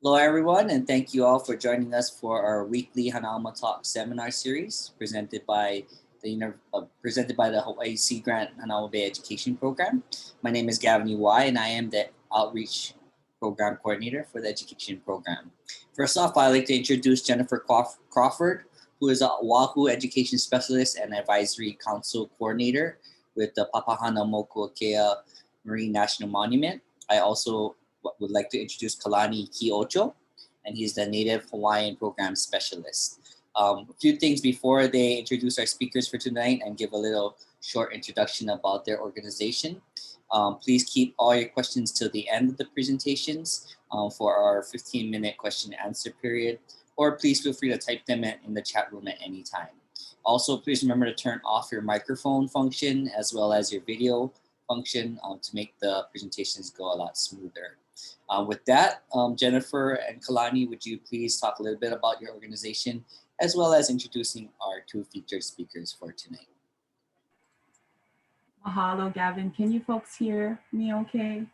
Hello, everyone, and thank you all for joining us for our weekly Hanauma Talk seminar series presented by the Hawaii Sea Grant Hanauma Bay Education Program. My name is Gavin Uwai, and I am the Outreach Program Coordinator for the Education Program. First off, I'd like to introduce Jennifer Crawford, who is a Oahu Education Specialist and Advisory Council Coordinator with the Papaha naumokua Marine National Monument. I also would like to introduce Kalani Kiocho, and he's the Native Hawaiian Program Specialist. A few things before they introduce our speakers for tonight and give a little short introduction about their organization. Please keep all your questions till the end of the presentations for our 15-minute question and answer period, or please feel free to type them in the chat room at any time. Also, please remember to turn off your microphone function as well as your video function to make the presentations go a lot smoother. With that, Jennifer and Kalani, would you please talk a little bit about your organization as well as introducing our two featured speakers for tonight? Mahalo, Gavin. Can you folks hear me okay?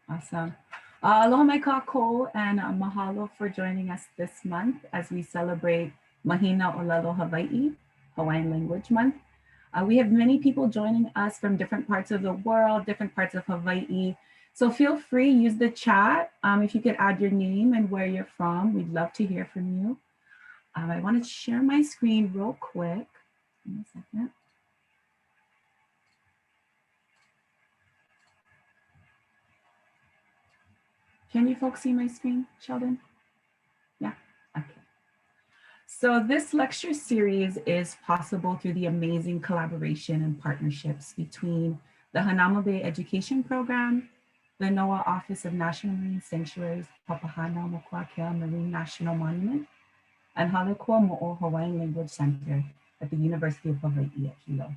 Awesome. Aloha mai kākou, and mahalo for joining us this month as we celebrate Mahina o Lelo Hawaiʻi, Hawaiian Language Month. We have many people joining us from different parts of the world, different parts of Hawaii. So feel free, use the chat. If you could add your name and where you're from, we'd love to hear from you. I want to share my screen real quick. Give me a second. Can you folks see my screen, Sheldon? Yeah, okay. So this lecture series is possible through the amazing collaboration and partnerships between the Hanauma Bay Education Program, the NOAA Office of National Marine Sanctuaries, Papaha naumokua Marine National Monument, and Halekua Mo'o Hawaiian Language Center at the University of Hawaii at Hilo.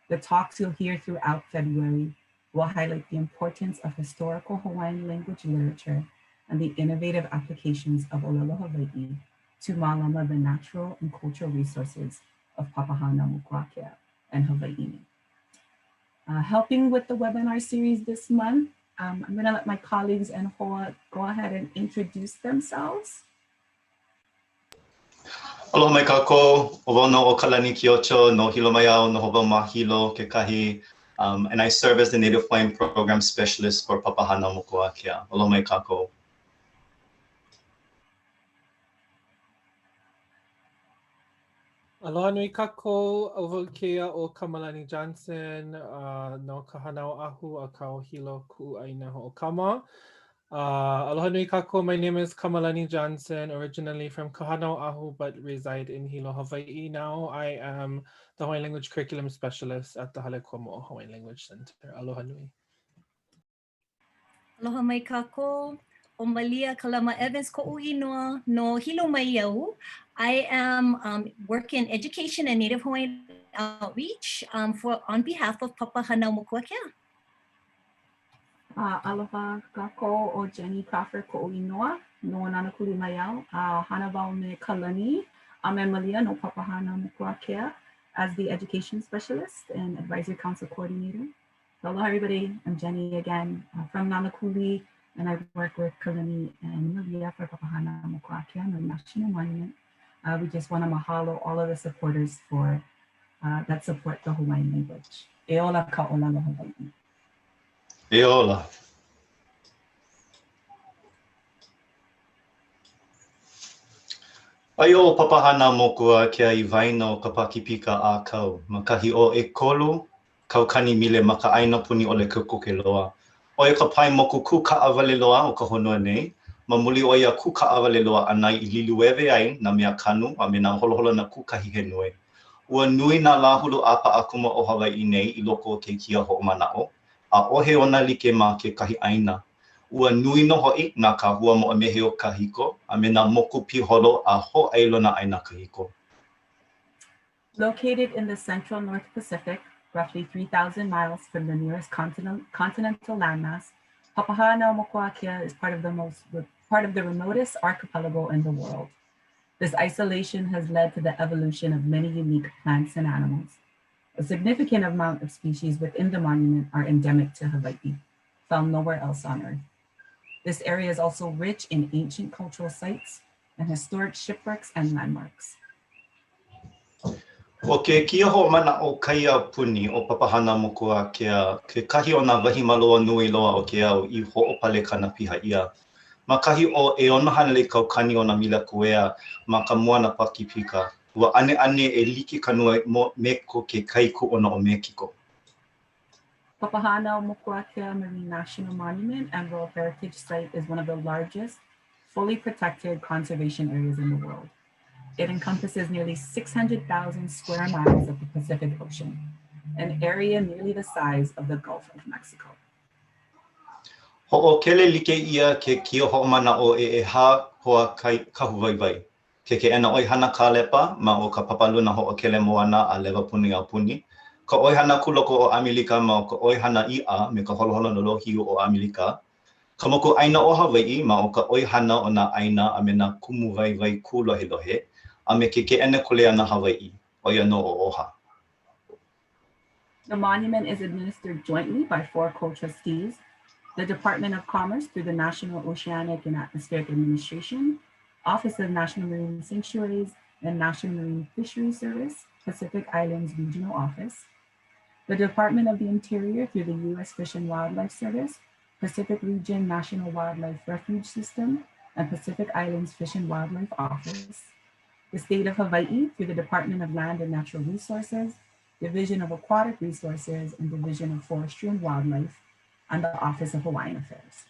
The talks you'll hear throughout February will highlight the importance of historical Hawaiian language literature and the innovative applications of Olelo Hawaii to mālama the natural and cultural resources of Papaha naumokua and Hawaii. Helping with the webinar series this month, I'm going to let my colleagues and Hoa go ahead and introduce themselves. Aloha mai kākou, o no o Kalani Kiocho, no hilo mai au, no hova mahilo kekahi, and I serve as the Native Hawaiian Program Specialist for Papaha naumokua. Aloha mai kākou. Aloha nui kākou, over kea o Kamalani Johnson, no kahanao ahu a ka hilo ku'aina ho'okama. Aloha nui kākou, my name is Kamalani Johnson, originally from Kahanao Ahu, but reside in Hilo, Hawaii now. I am the Hawaiian Language Curriculum Specialist at the Halekua Mo'o Hawaiian Language Center. Aloha nui. Aloha mai kākou, o Malia Kalama Evans ko'u inoa no Hilo mai iau. I am working in education and Native Hawaiian outreach on behalf of Papaha naumokua. Aloha kākou, o Jenny Crawford ko'u inoa no Nanakuli mai iau. Hana wau me Kalani me Malia no Papaha naumokua as the education specialist and advisory council coordinator. So aloha everybody, I'm Jenny again from Nanakuli, and I work with Kalani and Malia for Papaha naumokua and the National Monument. We just want to mahalo all of the supporters for that support the Hawaiian language. E ola ka olelo Hawaii. E ola. Ai o Papaha naumokua kia I waino ka pakipika a kau. Makahi o e kolu, kaukani mile maka aina puni o le kukuke loa. O e ka pai moku ku ka awale loa o ka honua nei. Mamuli o ia ku ka awale loa anai I liluewe ai na mea kanu a me na holoholo na ku kahi he nui. Ua nui na lahulu apa akuma o Hawaii nei I loko o ke kia ho'omana'o. A ohe ona like ma ke kahi aina. Ua nui no ho'i na ka hua mo mehe o kahiko a me na moku piholo a ho'ailo na aina kahiko. Located in the central North Pacific, roughly 3,000 miles from the nearest continental landmass, Papaha naumokua is part of the remotest archipelago in the world. This isolation has led to the evolution of many unique plants and animals. A significant amount of species within the monument are endemic to Hawaii, found nowhere else on Earth. This area is also rich in ancient cultural sites and historic shipwrecks and landmarks. O ke kia ho mana o kaia puni o Papaha naumokua ke kahi o nā wahi maloa nui loa o ke au I hoʻopale kana piha ia. Ma kahi o e ona hana le kaukani o nā mila kuea ma ka moana pakipika. Ua ane e like kanua me ko ke kaiku ona o Mekiko. Papaha naumokua Marine National Monument and World Heritage Site is one of the largest fully protected conservation areas in the world. It encompasses nearly 600,000 square miles of the Pacific Ocean, an area nearly the size of the Gulf of Mexico. Ho'okele like ia ke kia ho'omana o e ha hoa kahuwaiwai. Ke ena oihana kālepa ma o ka papaluna ho'okele moana a lewa puni au puni. Ka oihana kuloko o Amerika ma o ka oihana ia me ka holoholo no lohiu o Amerika. Ka moku aina o Hawaiʻi ma o ka oihana o nā aina a me nā kumu waiwai kūlohelohe. A me ke ene kule ana Hawaiʻi, o ia no o oha. The monument is administered jointly by 4 co-trustees, the Department of Commerce through the National Oceanic and Atmospheric Administration, Office of National Marine Sanctuaries, and National Marine Fisheries Service, Pacific Islands Regional Office, the Department of the Interior through the U.S. Fish and Wildlife Service, Pacific Region National Wildlife Refuge System, and Pacific Islands Fish and Wildlife Office, the State of Hawaii through the Department of Land and Natural Resources, Division of Aquatic Resources, and Division of Forestry and Wildlife, and the Office of Hawaiian Affairs.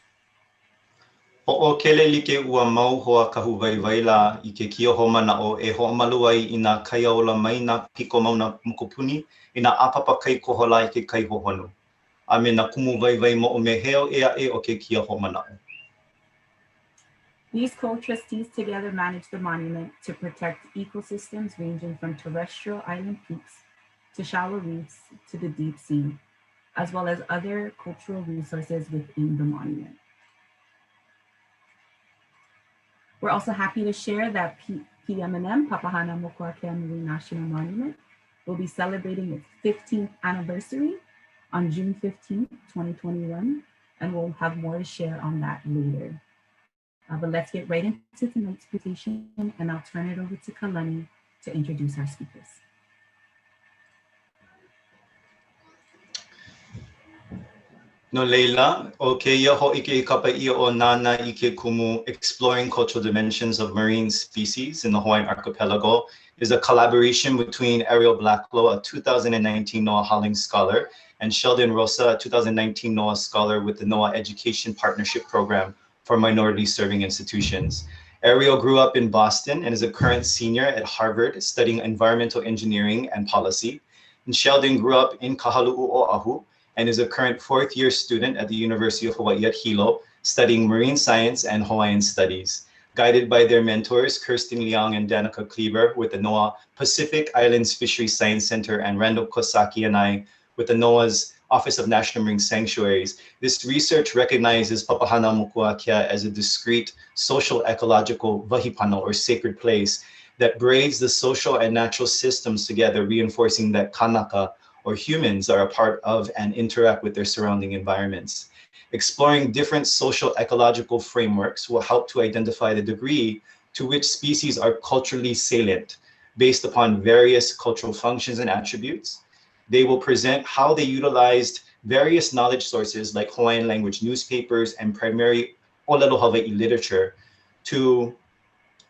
Ho'okele like ua mau hoa kahuwaiwai la I ke kia homana o e ho'omalu ai I nā kaiaola mai nā piko mau nā mokopuni I nā apapa kai kohola I ke kai hohonu. A me nā kumu waiwai mo o me heo ea e o ke kia homana o. These co-trustees together manage the monument to protect ecosystems ranging from terrestrial island peaks to shallow reefs to the deep sea, as well as other cultural resources within the monument. We're also happy to share that PMNM, Papaha naumokua Marine National Monument, will be celebrating its 15th anniversary on June 15th, 2021, and we'll have more to share on that later. But let's get right into tonight's presentation, and I'll turn it over to Kalani to introduce our speakers. No leila, o ke ia ho'ike I kapa ia o nana I ke kumu Exploring Cultural Dimensions of Marine Species in the Hawaiian Archipelago is a collaboration between Arielle Blacklow, a 2019 NOAA Hollings scholar, and Sheldon Rosa, a 2019 NOAA scholar with the NOAA Education Partnership Program for Minority Serving Institutions. Arielle grew up in Boston and is a current senior at Harvard studying environmental engineering and policy. And Sheldon grew up in Kahalu'u, Oahu, and is a current 4th year student at the University of Hawaii at Hilo, studying marine science and Hawaiian studies. Guided by their mentors, Kirsten Liang and Danica Kleber with the NOAA Pacific Islands Fisheries Science Center and Randall Kosaki and I with the NOAA's Office of National Marine Sanctuaries, this research recognizes Papaha naumokua as a discrete social-ecological wahipana or sacred place that braids the social and natural systems together, reinforcing that kanaka or humans are a part of and interact with their surrounding environments. Exploring different social-ecological frameworks will help to identify the degree to which species are culturally salient based upon various cultural functions and attributes. They will present how they utilized various knowledge sources like Hawaiian language newspapers and primary moʻolelo Hawaiʻi literature to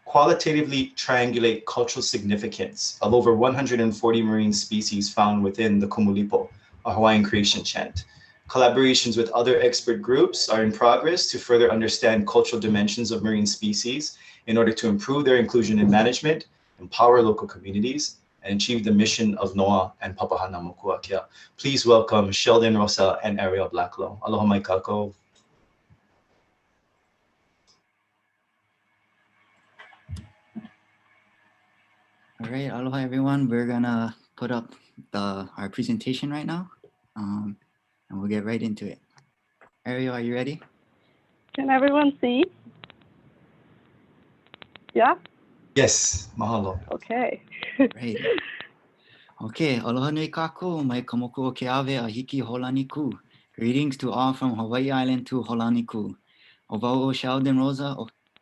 qualitatively triangulate cultural significance of over 140 marine species found within the Kumulipo, a Hawaiian creation chant. Collaborations with other expert groups are in progress to further understand cultural dimensions of marine species in order to improve their inclusion in management, empower local communities, and achieve the mission of NOAA and Papaha naumokua. Please welcome Sheldon, Rosa, and Arielle Blacklow. Aloha mai kākou. All right, aloha everyone. We're gonna put up our presentation right now, and we'll get right into it. Arielle, are you ready? Can everyone see? Yeah? Yes, mahalo. Okay. Right. Okay, aloha nui kākou, mai ka moku o ke awe a hiki holani ku. Greetings to all from Hawaii Island to Holani ku. Ova'o Sheldon Rosa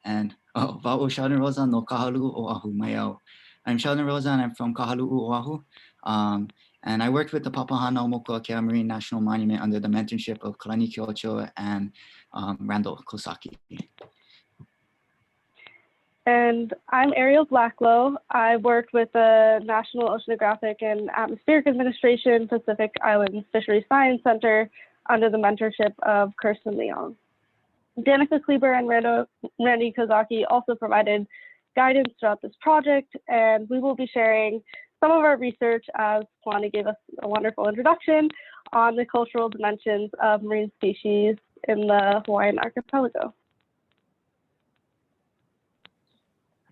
and Ova'o Sheldon Rosa no Kahalu'u Oahu Maiau. I'm Sheldon Rosa and I'm from Kahalu'u Oahu. And I worked with the Papaha naumokua Kea Marine National Monument under the mentorship of Kalani Kyocho and Randall Kosaki. And I'm Arielle Blacklow. I worked with the National Oceanographic and Atmospheric Administration Pacific Islands Fisheries Science Center under the mentorship of Kirsten Leong. Danica Kleber and Randy Kozaki also provided guidance throughout this project, and we will be sharing some of our research as Kwani gave us a wonderful introduction on the cultural dimensions of marine species in the Hawaiian Archipelago.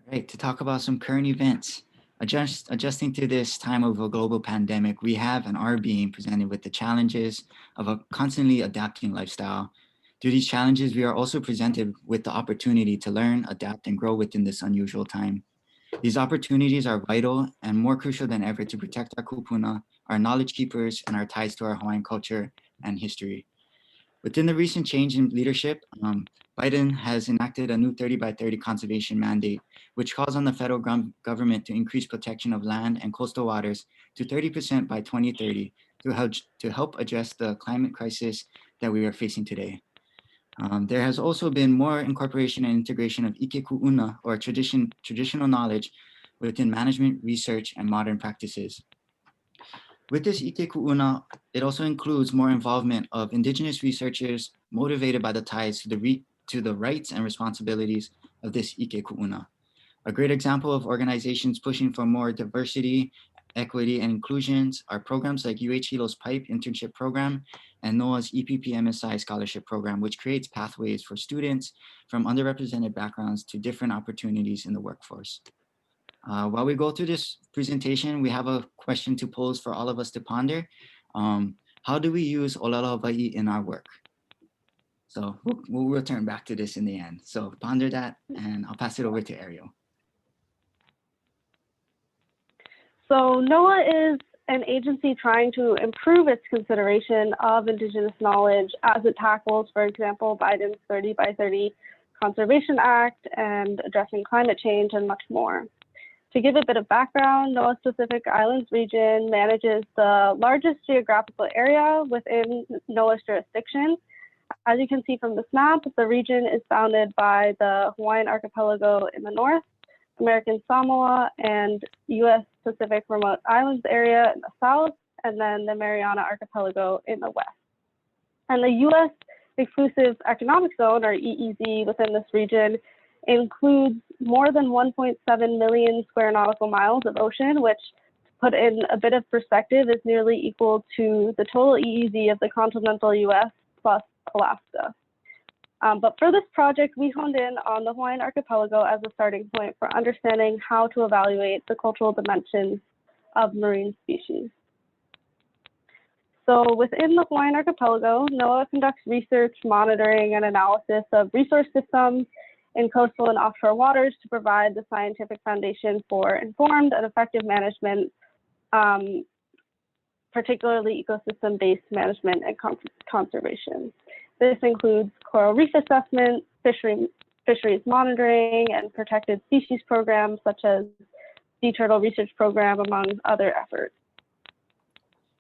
All right, to talk about some current events. Adjusting to this time of a global pandemic, we have and are being presented with the challenges of a constantly adapting lifestyle. Through these challenges, we are also presented with the opportunity to learn, adapt, and grow within this unusual time. These opportunities are vital and more crucial than ever to protect our kupuna, our knowledge keepers, and our ties to our Hawaiian culture and history. Within the recent change in leadership, Biden has enacted a new 30 by 30 conservation mandate, which calls on the federal government to increase protection of land and coastal waters to 30% by 2030 to help address the climate crisis that we are facing today. There has also been more incorporation and integration of ike ku'una, or traditional knowledge, within management, research, and modern practices. With this ike ku'una, it also includes more involvement of indigenous researchers motivated by the ties to the rights and responsibilities of this ike ku'una. A great example of organizations pushing for more diversity, equity, and inclusions are programs like Hilo's PIPE internship program and NOAA's EPP-MSI scholarship program, which creates pathways for students from underrepresented backgrounds to different opportunities in the workforce. While we go through this presentation, we have a question to pose for all of us to ponder. How do we use Olelo Hawaiʻi in our work? So we'll return back to this in the end. So ponder that, and I'll pass it over to Arielle. So NOAA is an agency trying to improve its consideration of Indigenous knowledge as it tackles, for example, Biden's 30 by 30 Conservation Act and addressing climate change and much more. To give a bit of background, NOAA's Pacific Islands region manages the largest geographical area within NOAA's jurisdiction. As you can see from this map, the region is bounded by the Hawaiian Archipelago in the north, American Samoa and U.S. Pacific Remote Islands area in the south, and then the Mariana Archipelago in the west. And the U.S. Exclusive Economic Zone, or EEZ, within this region includes more than 1.7 million square nautical miles of ocean, which, to put in a bit of perspective, is nearly equal to the total EEZ of the continental U.S. plus Alaska. But for this project, we honed in on the Hawaiian Archipelago as a starting point for understanding how to evaluate the cultural dimensions of marine species. So within the Hawaiian Archipelago, NOAA conducts research, monitoring, and analysis of resource systems in coastal and offshore waters to provide the scientific foundation for informed and effective management, particularly ecosystem-based management and conservation. This includes coral reef assessment, fisheries monitoring, and protected species programs such as Sea Turtle Research Program, among other efforts.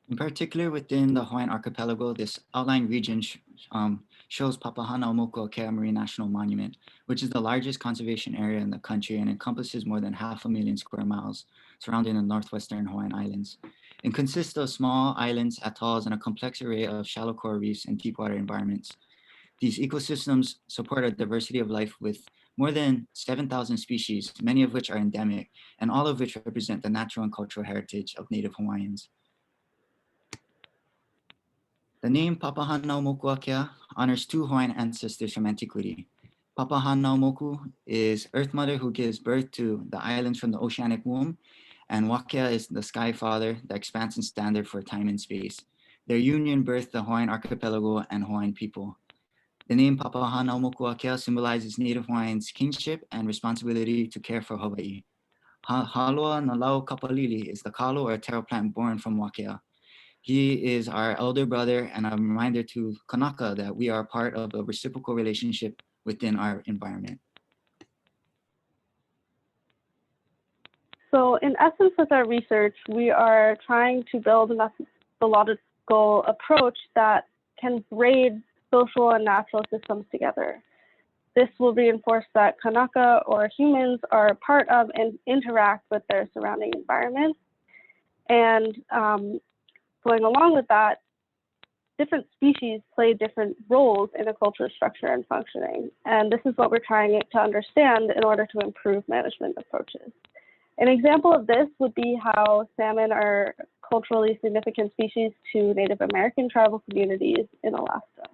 In particular, within the Hawaiian Archipelago, this outlined region shows Papaha naumokua Kea Marine National Monument, which is the largest conservation area in the country and encompasses more than 500,000 square miles surrounding the northwestern Hawaiian Islands. It consists of small islands, atolls, and a complex array of shallow coral reefs and deep water environments. These ecosystems support a diversity of life with more than 7,000 species, many of which are endemic, and all of which represent the natural and cultural heritage of Native Hawaiians. The name Papaha naumokua Kea honors two Hawaiian ancestors from antiquity. Papaha naumoku is Earth Mother who gives birth to the islands from the oceanic womb, and Wakea is the Sky Father, the expansion standard for time and space. Their union birthed the Hawaiian Archipelago and Hawaiian people. The name Papaha naumokua Kea symbolizes Native Hawaiians' kingship and responsibility to care for Hawaii. Halua na lau kapalili is the kalo or taro plant born from Wakea. He is our elder brother and a reminder to Kanaka that we are part of a reciprocal relationship within our environment. So in essence, with our research, we are trying to build a methodological approach that can braid social and natural systems together. This will reinforce that Kanaka or humans are part of and interact with their surrounding environment. And going along with that, different species play different roles in a cultural structure and functioning. And this is what we're trying to understand in order to improve management approaches. An example of this would be how salmon are culturally significant species to Native American tribal communities in Alaska.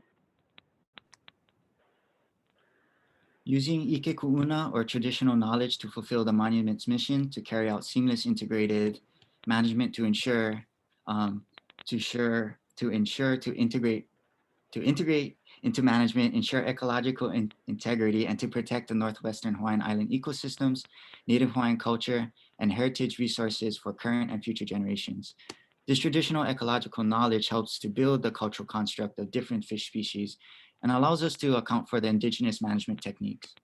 Using ike ku'una or traditional knowledge to fulfill the monument's mission to carry out seamless integrated management to integrate into management, ensure ecological integrity, and to protect the Northwestern Hawaiian Island ecosystems, Native Hawaiian culture, and heritage resources for current and future generations. This traditional ecological knowledge helps to build the cultural construct of different fish species and allows us to account for the indigenous management techniques.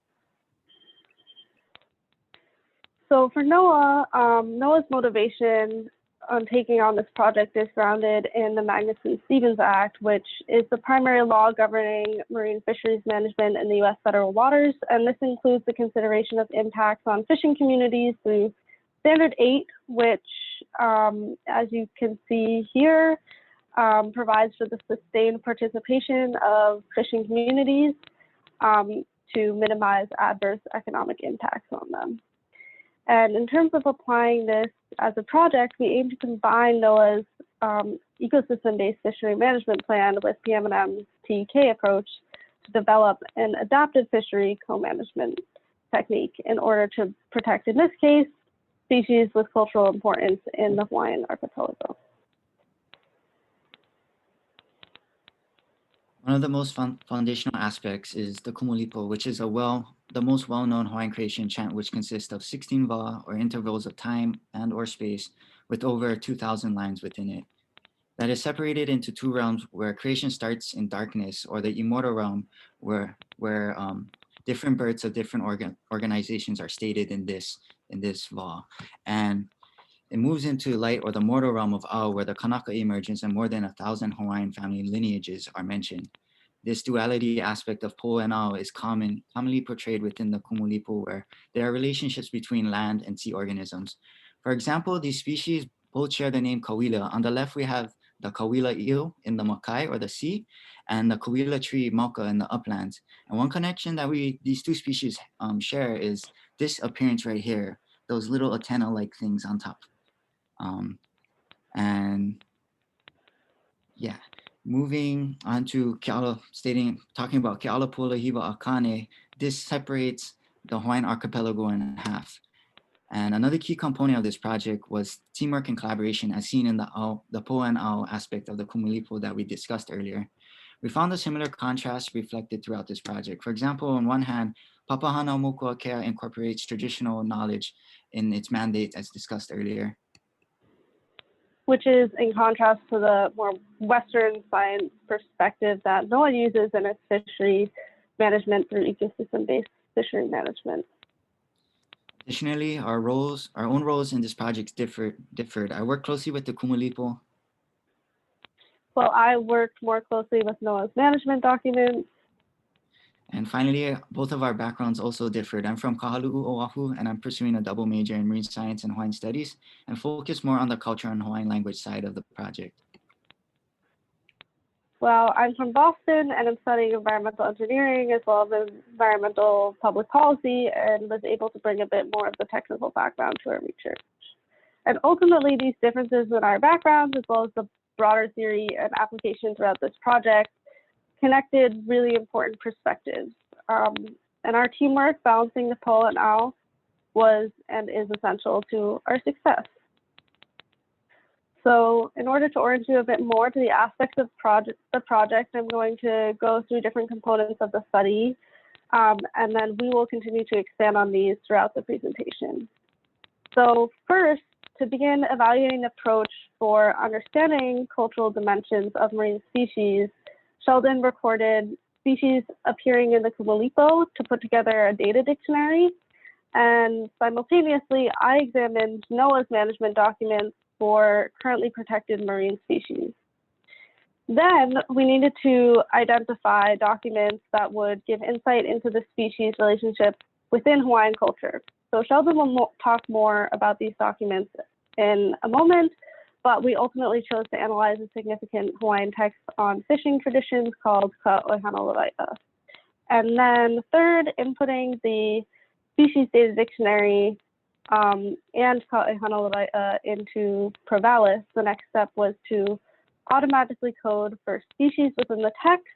So for NOAA, NOAA's motivation on taking on this project is grounded in the Magnuson-Stevens Act, which is the primary law governing marine fisheries management in the U.S. federal waters. And this includes the consideration of impacts on fishing communities through Standard 8, which, as you can see here, provides for the sustained participation of fishing communities to minimize adverse economic impacts on them. And in terms of applying this as a project, we aim to combine NOAA's ecosystem-based fishery management plan with PM&M's TEK approach to develop an adaptive fishery co-management technique in order to protect, in this case, species with cultural importance in the Hawaiian Archipelago. One of the most foundational aspects is the Kumulipo, which is the most well-known Hawaiian creation chant, which consists of 16 va, or intervals of time and or space, with over 2,000 lines within it. That is separated into two realms where creation starts in darkness, or the immortal realm, where different birds of different organizations are stated in this va. And it moves into light, or the mortal realm of Ao, where the Kanaka emerges and more than 1,000 Hawaiian family lineages are mentioned. This duality aspect of Po and Ao is commonly portrayed within the Kumulipo, where there are relationships between land and sea organisms. For example, these species both share the name Kawila. On the left, we have the Kawila eel in the Makai, or the sea, and the Kawila tree Mauka in the uplands. And one connection that these two species share is this appearance right here, those little antenna-like things on top. And yeah, moving on to talking about Ke'alapula Hiva Akane, this separates the Hawaiian Archipelago in half. And another key component of this project was teamwork and collaboration, as seen in the Po and Ao aspect of the Kumulipo that we discussed earlier. We found a similar contrast reflected throughout this project. For example, on one hand, Papaha naumokua incorporates traditional knowledge in its mandate, as discussed earlier, which is in contrast to the more Western science perspective that NOAA uses in its fishery management through ecosystem-based fishery management. Additionally, our own roles in this project differed. I worked closely with the Kumulipo. Well, I worked more closely with NOAA's management documents. And finally, both of our backgrounds also differed. I'm from Kahalu'u, Oahu, and I'm pursuing a double major in marine science and Hawaiian studies, and focus more on the culture and Hawaiian language side of the project. Well, I'm from Boston, and I'm studying environmental engineering as well as environmental public policy, and was able to bring a bit more of the technical background to our research. And ultimately, these differences in our backgrounds, as well as the broader theory and application throughout this project, connected really important perspectives. And our teamwork balancing the Po and Ao was and is essential to our success. So in order to orient you a bit more to the aspects of the project, I'm going to go through different components of the study, and then we will continue to expand on these throughout the presentation. So first, to begin evaluating the approach for understanding cultural dimensions of marine species, Sheldon recorded species appearing in the Kumulipo to put together a data dictionary. And simultaneously, I examined NOAA's management documents for currently protected marine species. Then we needed to identify documents that would give insight into the species relationship within Hawaiian culture. So Sheldon will talk more about these documents in a moment, but we ultimately chose to analyze a significant Hawaiian text on fishing traditions called Ka'oihana. And then third, inputting the species data dictionary and Ka'oihana into Provalis, the next step was to automatically code for species within the text,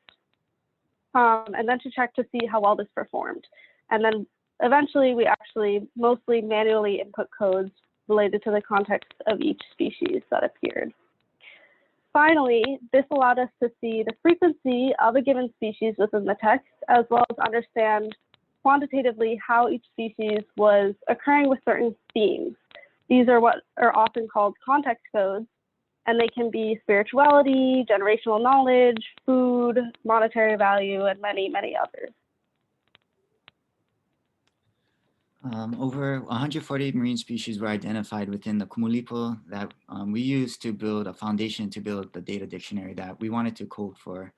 and then to check to see how well this performed. And then eventually we actually mostly manually input codes related to the context of each species that appeared. Finally, this allowed us to see the frequency of a given species within the text, as well as understand quantitatively how each species was occurring with certain themes. These are what are often called context codes, and they can be spirituality, generational knowledge, food, monetary value, and many, many others. Over 140 marine species were identified within the Kumulipo that we used to build a foundation to build the data dictionary that we wanted to code for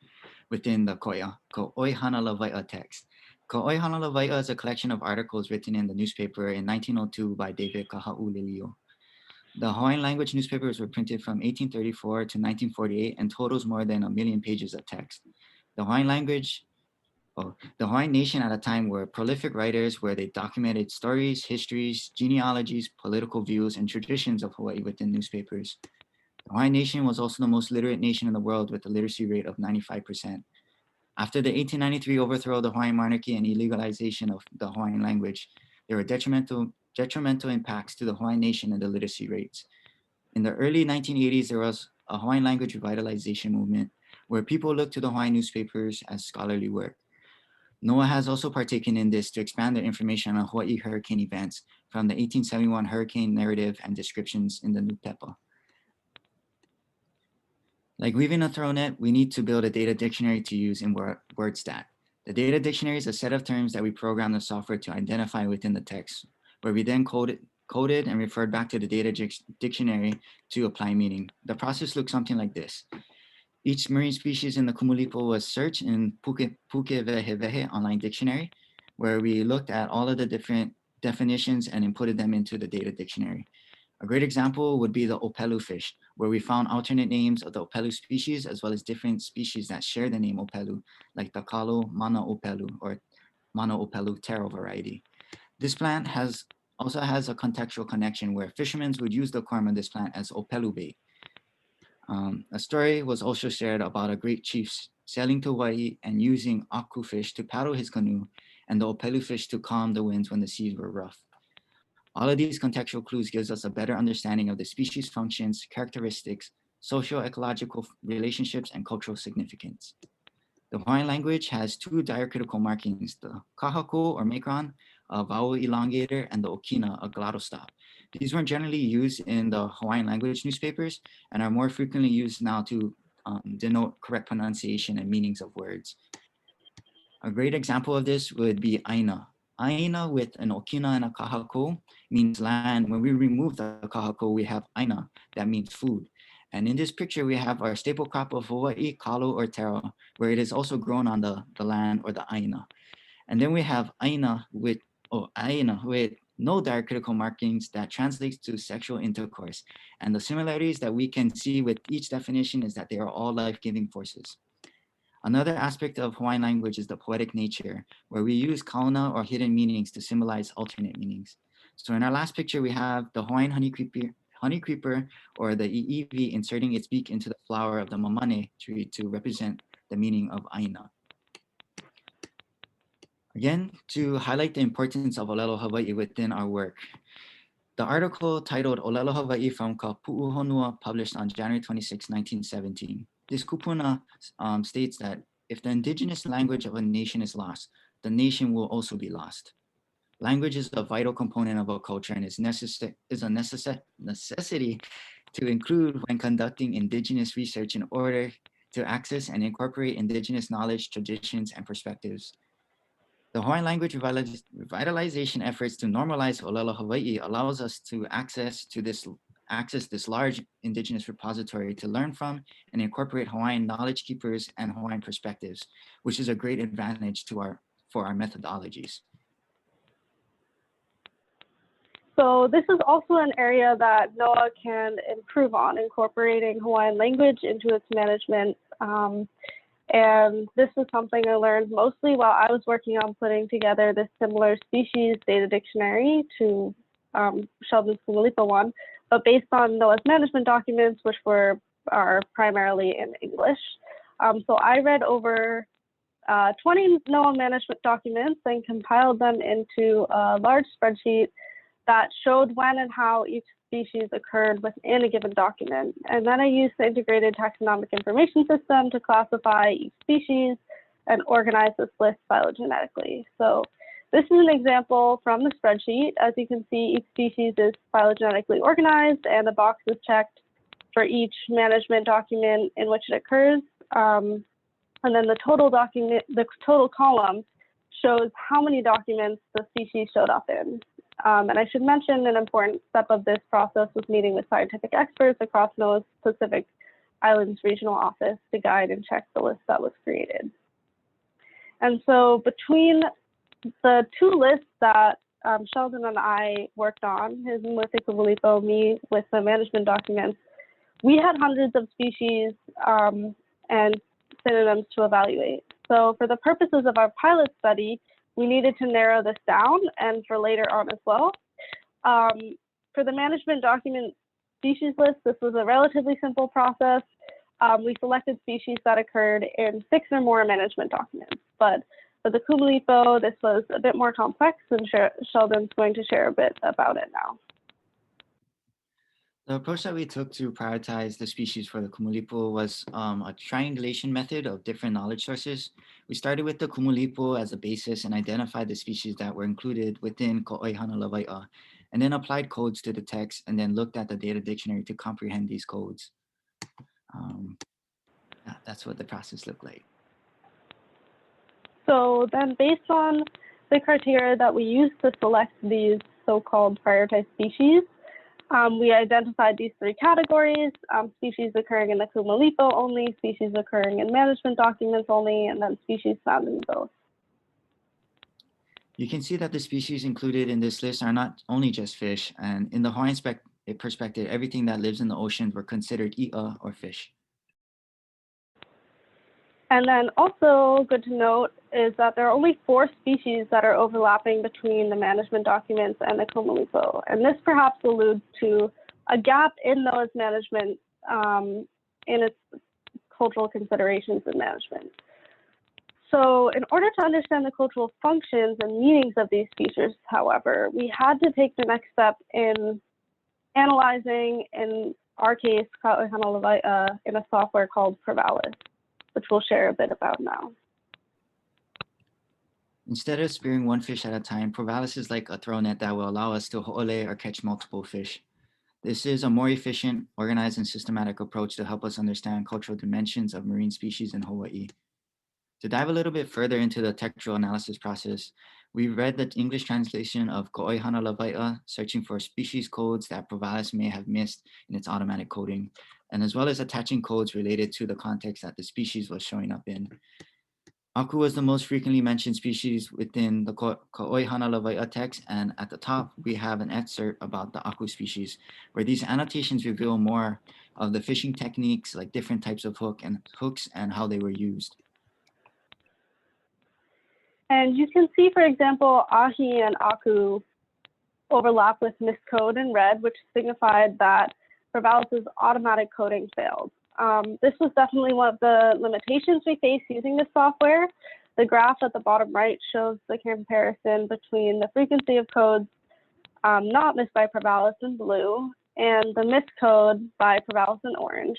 within the Ka'oihana text. Ka'oihana is a collection of articles written in the newspaper in 1902 by David Kaha. The Hawaiian language newspapers were printed from 1834 to 1948 and totals more than 1 million pages of text. The Hawaiian nation at a time were prolific writers where they documented stories, histories, genealogies, political views, and traditions of Hawaii within newspapers. The Hawaiian nation was also the most literate nation in the world with a literacy rate of 95%. After the 1893 overthrow of the Hawaiian monarchy and illegalization of the Hawaiian language, there were detrimental impacts to the Hawaiian nation and the literacy rates. In the early 1980s, there was a Hawaiian language revitalization movement where people looked to the Hawaiian newspapers as scholarly work. NOAA has also partaken in this to expand their information on Hawaii hurricane events from the 1871 hurricane narrative and descriptions in the Nupepa. Like weaving a throw net, we need to build a data dictionary to use in Wordstat. The data dictionary is a set of terms that we program the software to identify within the text, where we then coded and referred back to the data dictionary to apply meaning. The process looks something like this. Each marine species in the Kumulipo was searched in Pukewehewehe online dictionary, where we looked at all of the different definitions and inputted them into the data dictionary. A great example would be the opelu fish, where we found alternate names of the opelu species, as well as different species that share the name opelu, like the kalo mana opelu or mana opelu taro variety. This plant also has a contextual connection where fishermen would use the corm of this plant as opelu bait. A story was also shared about a great chief sailing to Hawaii and using aku fish to paddle his canoe and the opelu fish to calm the winds when the seas were rough. All of these contextual clues gives us a better understanding of the species functions, characteristics, social-ecological relationships, and cultural significance. The Hawaiian language has two diacritical markings, the kahako or macron, a vowel elongator, and the okina, a glottal stop. These weren't generally used in the Hawaiian language newspapers and are more frequently used now to denote correct pronunciation and meanings of words. A great example of this would be aina. Aina with an okina and a kahako means land. When we remove the kahako, we have aina, that means food. And in this picture, we have our staple crop of Hawaii, kalo or taro, where it is also grown on the land or the aina. And then we have aina with no diacritical markings that translates to sexual intercourse. And the similarities that we can see with each definition is that they are all life-giving forces. Another aspect of Hawaiian language is the poetic nature, where we use kauna or hidden meanings to symbolize alternate meanings. So in our last picture, we have the Hawaiian honey creeper or the i'iwi inserting its beak into the flower of the mamane tree to represent the meaning of aina. Again, to highlight the importance of Olelo Hawaii within our work, the article titled Olelo Hawaii from Ka Pu'uhonua published on January 26, 1917. This kupuna states that if the indigenous language of a nation is lost, the nation will also be lost. Language is a vital component of a culture and is a necessity to include when conducting indigenous research in order to access and incorporate indigenous knowledge, traditions, and perspectives. The Hawaiian language revitalization efforts to normalize Olelo Hawaii allows us to access this large indigenous repository to learn from and incorporate Hawaiian knowledge keepers and Hawaiian perspectives, which is a great advantage for our methodologies. So this is also an area that NOAA can improve on, incorporating Hawaiian language into its management. And this was something I learned mostly while I was working on putting together this similar species data dictionary to Sheldon's Kumulipo one, but based on NOAA's management documents, which are primarily in English. So I read over 20 NOAA management documents and compiled them into a large spreadsheet that showed when and how each species occurred within a given document. And then I used the integrated taxonomic information system to classify each species and organize this list phylogenetically. So this is an example from the spreadsheet. As you can see, each species is phylogenetically organized and the box is checked for each management document in which it occurs. And then the total column shows how many documents the species showed up in. And I should mention an important step of this process was meeting with scientific experts across NOAA's Pacific Islands Regional Office to guide and check the list that was created. And so between the two lists that Sheldon and I worked on, his with the Kumulipo, me with the management documents, we had hundreds of species and synonyms to evaluate. So for the purposes of our pilot study, we needed to narrow this down and for later on as well. For the management document species list, this was a relatively simple process. We selected species that occurred in 6 or more management documents. But for the Kumulipo, this was a bit more complex, and Sheldon's going to share a bit about it now. The approach that we took to prioritize the species for the Kumulipo was a triangulation method of different knowledge sources. We started with the Kumulipo as a basis and identified the species that were included within Ko'oihana Lawai'a, and then applied codes to the text and then looked at the data dictionary to comprehend these codes. That's what the process looked like. So then based on the criteria that we used to select these so-called prioritized species, we identified these 3 categories: species occurring in the Kumulipo only, species occurring in management documents only, and then species found in both. You can see that the species included in this list are not only just fish, and in the Hawaiian perspective, everything that lives in the ocean were considered i'a or fish. And then also good to note is that there are only 4 species that are overlapping between the management documents and the Kumulipo. And this perhaps alludes to a gap in NOAA's management in its cultural considerations and management. So in order to understand the cultural functions and meanings of these species, however, we had to take the next step in analyzing, in our case, Kaʻoihana Lawai'a, in a software called Provalis, which we'll share a bit about now. Instead of spearing one fish at a time, Provalis is like a throw net that will allow us to ho'ole or catch multiple fish. This is a more efficient, organized, and systematic approach to help us understand cultural dimensions of marine species in Hawaii. To dive a little bit further into the textual analysis process, we read the English translation of Ko'oihana Lawai'a, searching for species codes that Provalis may have missed in its automatic coding, and as well as attaching codes related to the context that the species was showing up in. Aku was the most frequently mentioned species within the Ko'oihana Lawai'a text, and at the top, we have an excerpt about the Aku species, where these annotations reveal more of the fishing techniques, like different types of hooks and how they were used. And you can see, for example, ahi and aku overlap with miscode in red, which signified that Provalis' automatic coding failed. This was definitely one of the limitations we face using this software. The graph at the bottom right shows the comparison between the frequency of codes not missed by Provalis in blue and the miscode by Provalis in orange.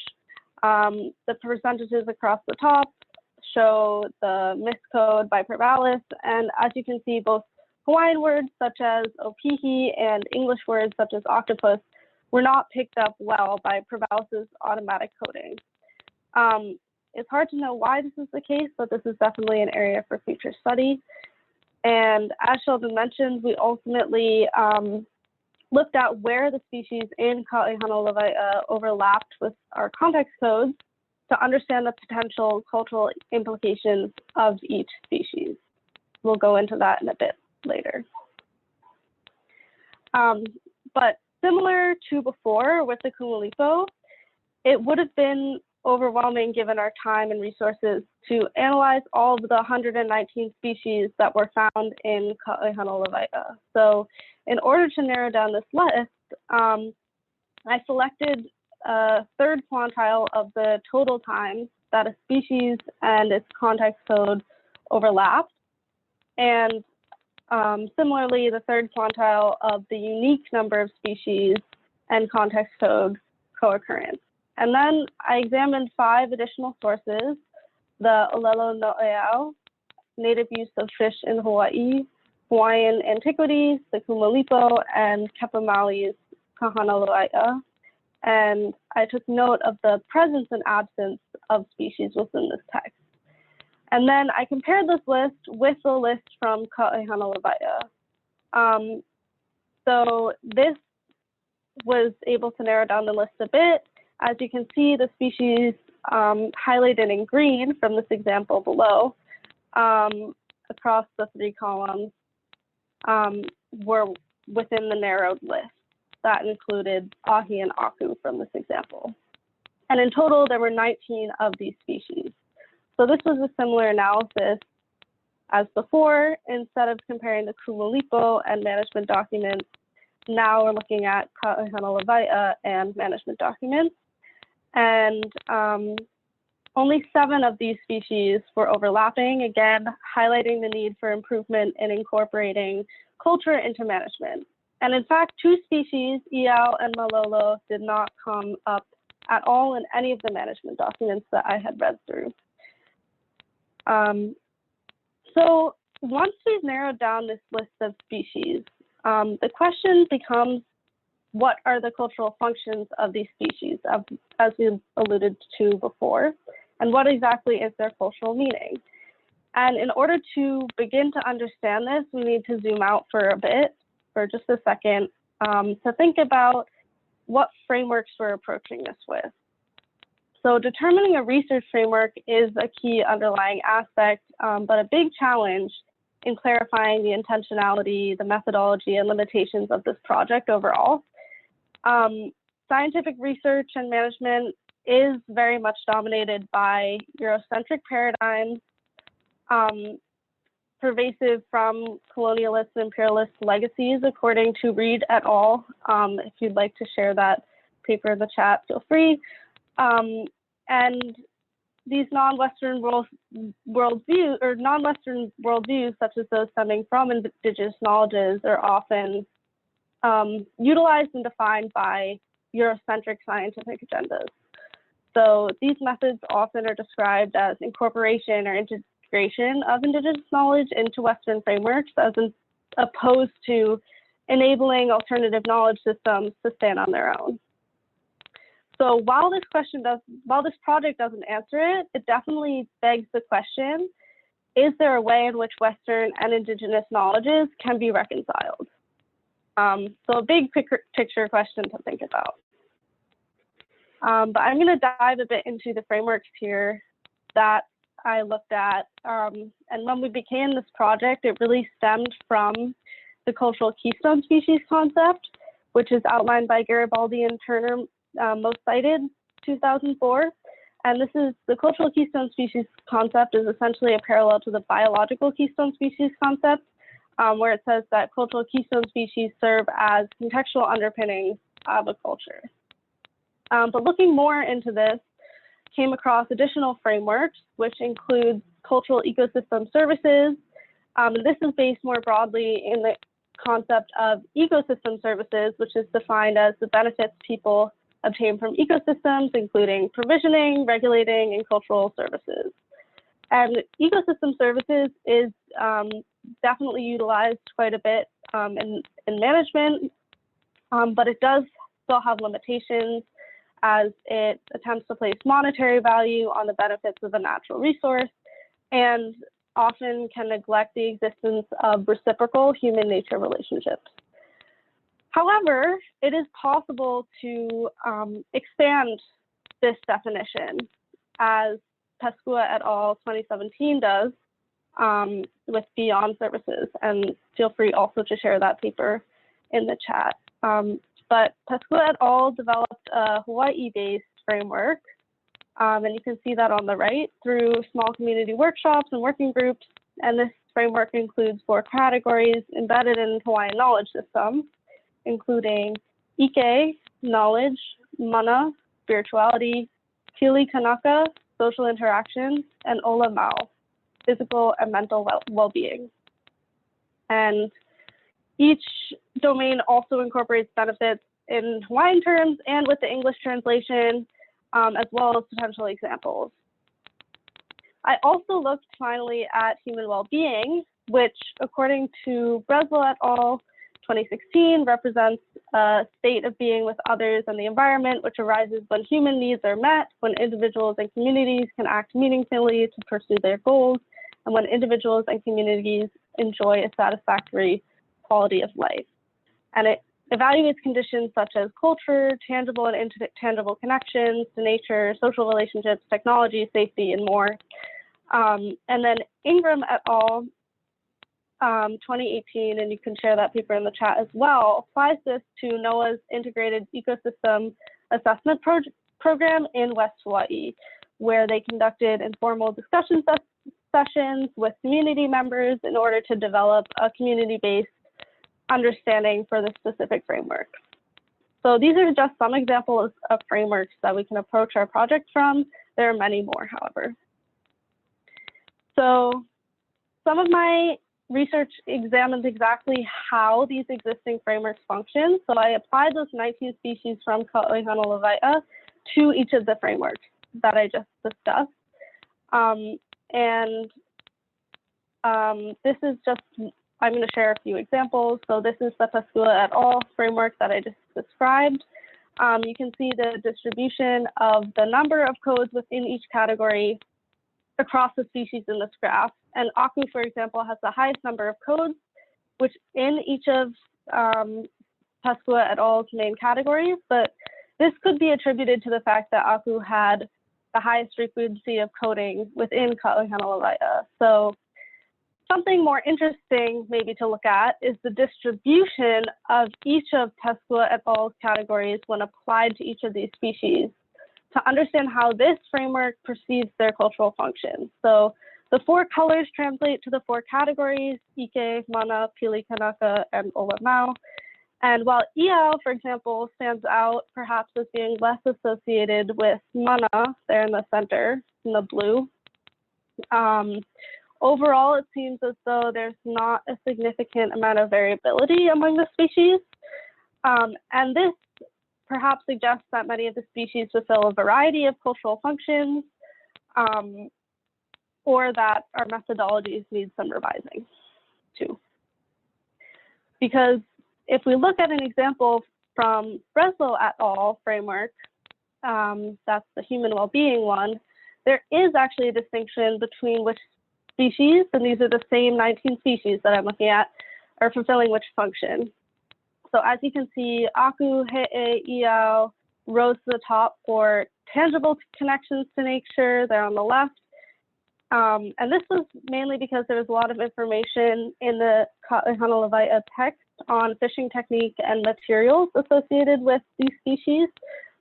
The percentages across the top show the miscode by Provalis, and as you can see, both Hawaiian words such as opihi and English words such as octopus were not picked up well by Provalis's automatic coding. It's hard to know why this is the case, but this is definitely an area for future study. And as Sheldon mentioned, we ultimately looked at where the species in Ka'aihanolawai'a overlapped with our context codes to understand the potential cultural implications of each species. We'll go into that in a bit later. But similar to before with the Kumulipo, it would have been overwhelming given our time and resources to analyze all of the 119 species that were found in Ka'aihanolawai'a. So in order to narrow down this list, I selected a third quantile of the total times that a species and its context code overlapped, and similarly, the third quantile of the unique number of species and context code co-occurrence. And then I examined 5 additional sources: the lelo NOAA, native use of fish in Hawaii, Hawaiian antiquities, the Kumulipo, and Kepamali's Kahanalawai'a. And I took note of the presence and absence of species within this text. And then I compared this list with the list from Ka'aihanolawai'a. So this was able to narrow down the list a bit. As you can see, the species highlighted in green from this example below across the 3 columns were within the narrowed list. That included ahi and aku from this example. And in total, there were 19 of these species. So this was a similar analysis as before. Instead of comparing the Kumulipo and management documents, now we're looking at Ka'aihanolawai'a and management documents. And only 7 of these species were overlapping, again, highlighting the need for improvement in incorporating culture into management. And in fact, 2 species, Iao and Moʻolelo, did not come up at all in any of the management documents that I had read through. So once we've narrowed down this list of species, the question becomes, what are the cultural functions of these species, as we alluded to before, and what exactly is their cultural meaning? And in order to begin to understand this, we need to zoom out for a bit, for just a second, to think about what frameworks we're approaching this with. So determining a research framework is a key underlying aspect, but a big challenge in clarifying the intentionality, the methodology, and limitations of this project overall. Scientific research and management is very much dominated by Eurocentric paradigms, pervasive from colonialist and imperialist legacies, according to Reed et al. If you'd like to share that paper in the chat, feel free. And these non-Western worldviews, or non-Western worldviews, such as those stemming from indigenous knowledges, are often utilized and defined by Eurocentric scientific agendas. So these methods often are described as incorporation or integration of indigenous knowledge into Western frameworks, as opposed to enabling alternative knowledge systems to stand on their own. So while this project doesn't answer it, it definitely begs the question: is there a way in which Western and indigenous knowledges can be reconciled? So a big picture question to think about. But I'm going to dive a bit into the frameworks here that I looked at. And when we began this project, it really stemmed from the cultural keystone species concept, which is outlined by Garibaldi and Turner, most cited, 2004. And this is the cultural keystone species concept is essentially a parallel to the biological keystone species concept, where it says that cultural keystone species serve as contextual underpinnings of a culture. But looking more into this, came across additional frameworks, which include cultural ecosystem services. And this is based more broadly in the concept of ecosystem services, which is defined as the benefits people obtain from ecosystems, including provisioning, regulating, and cultural services. And ecosystem services is definitely utilized quite a bit in management, but it does still have limitations as it attempts to place monetary value on the benefits of a natural resource and often can neglect the existence of reciprocal human-nature relationships. However, it is possible to expand this definition, as Pescua et al. 2017 does with Beyond Services, and feel free also to share that paper in the chat. But Pescua et al. Developed a Hawaii-based framework, and you can see that on the right through small community workshops and working groups. And this framework includes 4 categories embedded in Hawaiian knowledge systems, including ike, knowledge, mana, spirituality, pili kanaka, social interactions, and ola mau, physical and mental well-being. And each domain also incorporates benefits in Hawaiian terms and with the English translation, as well as potential examples. I also looked finally at human well-being, which according to Breslow et al. 2016 represents a state of being with others and the environment, which arises when human needs are met, when individuals and communities can act meaningfully to pursue their goals, and when individuals and communities enjoy a satisfactory quality of life. And it evaluates conditions such as culture, tangible and intangible connections to nature, social relationships, technology, safety, and more. And then Ingram et al. 2018, and you can share that paper in the chat as well, applies this to NOAA's Integrated Ecosystem Assessment Program in West Hawaii, where they conducted informal discussion sessions with community members in order to develop a community-based understanding for the specific framework. So these are just some examples of frameworks that we can approach our project from. There are many more, however. So some of my research examines exactly how these existing frameworks function. So I applied those 19 species from Ka'oihana to each of the frameworks that I just discussed. This is just, I'm going to share a few examples. So this is the Pescua et al. Framework that I just described. You can see the distribution of the number of codes within each category across the species in this graph. And aku, for example, has the highest number of codes, which in each of Pescua et al.'s main categories, but this could be attributed to the fact that aku had the highest frequency of coding within Ka'oihana. So something more interesting maybe to look at is the distribution of each of Pescua et al.'s categories when applied to each of these species, to understand how this framework perceives their cultural function. So the 4 colors translate to the 4 categories, ike, mana, pili kanaka, and ola mau. And while iao, for example, stands out perhaps as being less associated with mana there in the center, in the blue, overall, it seems as though there's not a significant amount of variability among the species. And this perhaps suggests that many of the species fulfill a variety of cultural functions, or that our methodologies need some revising too. Because if we look at an example from Breslow et al. Framework, that's the human well-being one, there is actually a distinction between which species, and these are the same 19 species that I'm looking at, are fulfilling which function. So as you can see, aku, he'e, iao, rose to the top for tangible connections to nature. They're on the left. And this was mainly because there was a lot of information in the Ka'oihana text on fishing technique and materials associated with these species.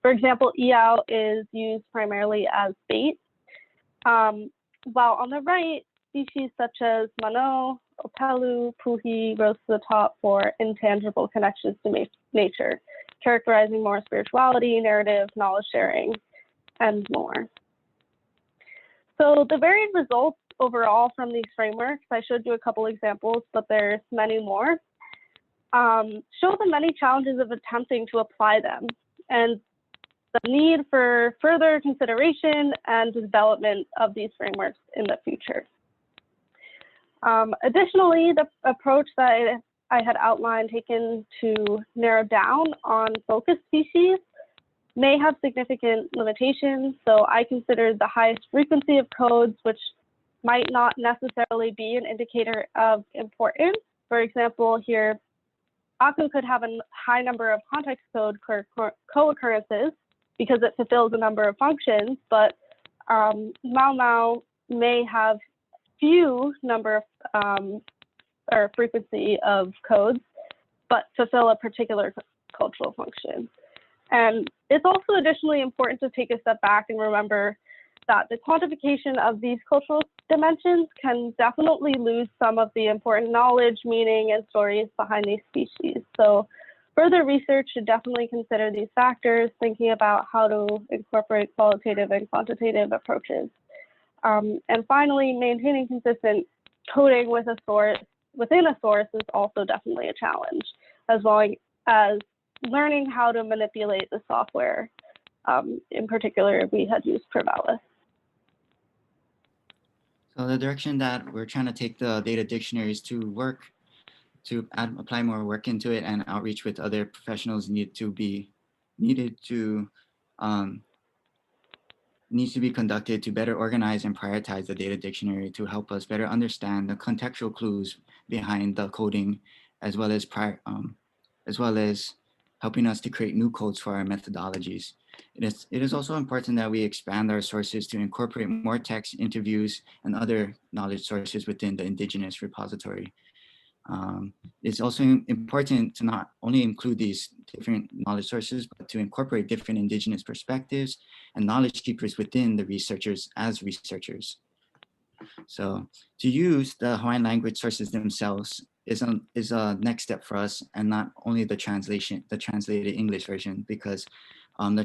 For example, iao is used primarily as bait, while on the right, species such as mano, opelu, puhi rose to the top for intangible connections to nature, characterizing more spirituality, narrative, knowledge sharing, and more. So the varied results overall from these frameworks, I showed you a couple examples, but there's many more, show the many challenges of attempting to apply them and the need for further consideration and development of these frameworks in the future. Additionally, the approach that I I had outlined taken to narrow down on focus species may have significant limitations. So I considered the highest frequency of codes, which might not necessarily be an indicator of importance. For example, here, aku could have a high number of context code co-occurrences because it fulfills a number of functions, but mau mau may have few number of or frequency of codes, but fulfill a particular cultural function. And it's also additionally important to take a step back and remember that the quantification of these cultural dimensions can definitely lose some of the important knowledge, meaning, and stories behind these species. So further research should definitely consider these factors, thinking about how to incorporate qualitative and quantitative approaches. And finally, maintaining consistent coding with within a source is also definitely a challenge, as well as learning how to manipulate the software. In particular, we had used Provalis. So the direction that we're trying to take the data dictionaries to work, to apply more work into it, and outreach with other professionals needs to be conducted to better organize and prioritize the data dictionary to help us better understand the contextual clues behind the coding, as well as helping us to create new codes for our methodologies. It is also important that we expand our sources to incorporate more text, interviews, and other knowledge sources within the indigenous repository. It's also important to not only include these different knowledge sources, but to incorporate different indigenous perspectives and knowledge keepers within the researchers as researchers. So to use the Hawaiian language sources themselves is a next step for us, and not only the translated English version, because the